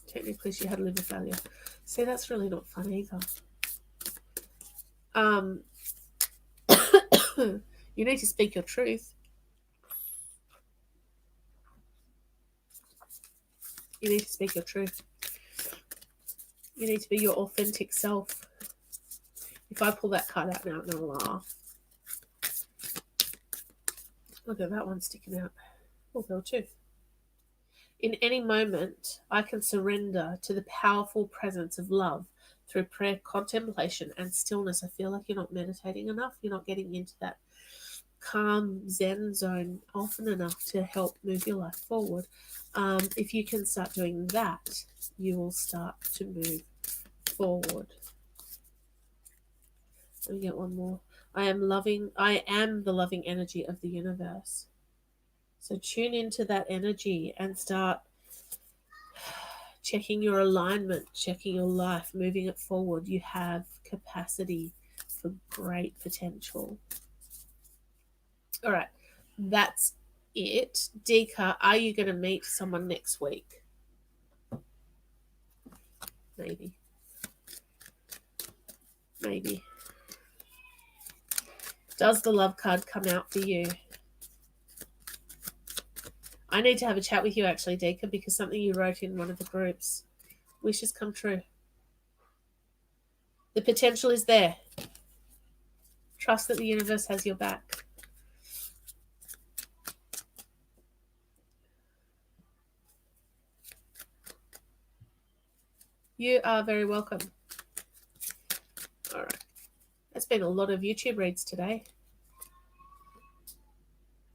Speaker 1: Technically, she had liver failure. See, that's really not fun either. You need to speak your truth. You need to speak your truth. You need to be your authentic self. If I pull that card out now, I'm going to laugh. Look at that one sticking out. Oh, there too. In any moment, I can surrender to the powerful presence of love through prayer, contemplation, and stillness. I feel like you're not meditating enough. You're not getting into that calm Zen zone often enough to help move your life forward. If you can start doing that, you will start to move forward. Let me get one more. I am the loving energy of the universe. So tune into that energy and start checking your alignment, checking your life, moving it forward. You have capacity for great potential. All right, that's it. Dika, are you going to meet someone next week? Maybe. Does the love card come out for you? I need to have a chat with you actually, Dika, because something you wrote in one of the groups. Wishes come true. The potential is there. Trust that the universe has your back. You are very welcome. All right. That's been a lot of YouTube reads today.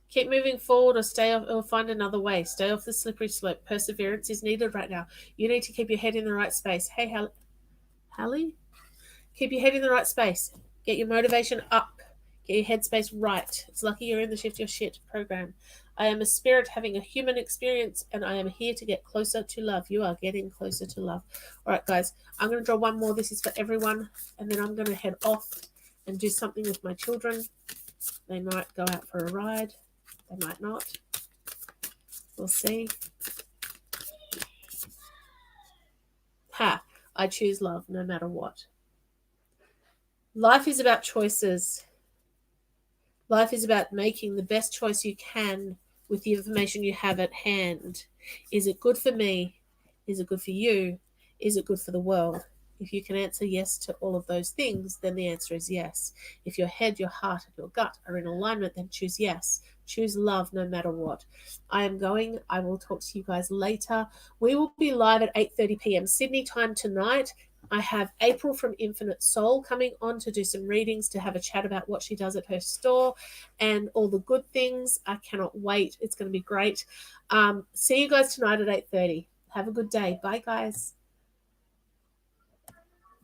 Speaker 1: Keep moving forward or find another way. Stay off the slippery slope. Perseverance is needed right now. You need to keep your head in the right space. Hey, Hallie? Keep your head in the right space. Get your motivation up. Get your headspace right. It's lucky you're in the Shift Your Shit program. I am a spirit having a human experience, and I am here to get closer to love. You are getting closer to love. All right, guys, I'm going to draw one more. This is for everyone, and then I'm going to head off and do something with my children. They might go out for a ride. They might not. We'll see. I choose love no matter what. Life is about choices. Life is about making the best choice you can with the information you have at hand. Is it good for me? Is it good for you? Is it good for the world? If you can answer yes to all of those things, then the answer is yes. If your head, your heart, and your gut are in alignment, then choose yes. Choose love no matter what. I am going. I will talk to you guys later. We will be live at 8:30 p.m. Sydney time tonight. I have April from Infinite Soul coming on to do some readings, to have a chat about what she does at her store and all the good things. I cannot wait. It's going to be great. See you guys tonight at 8:30. Have a good day. Bye, guys.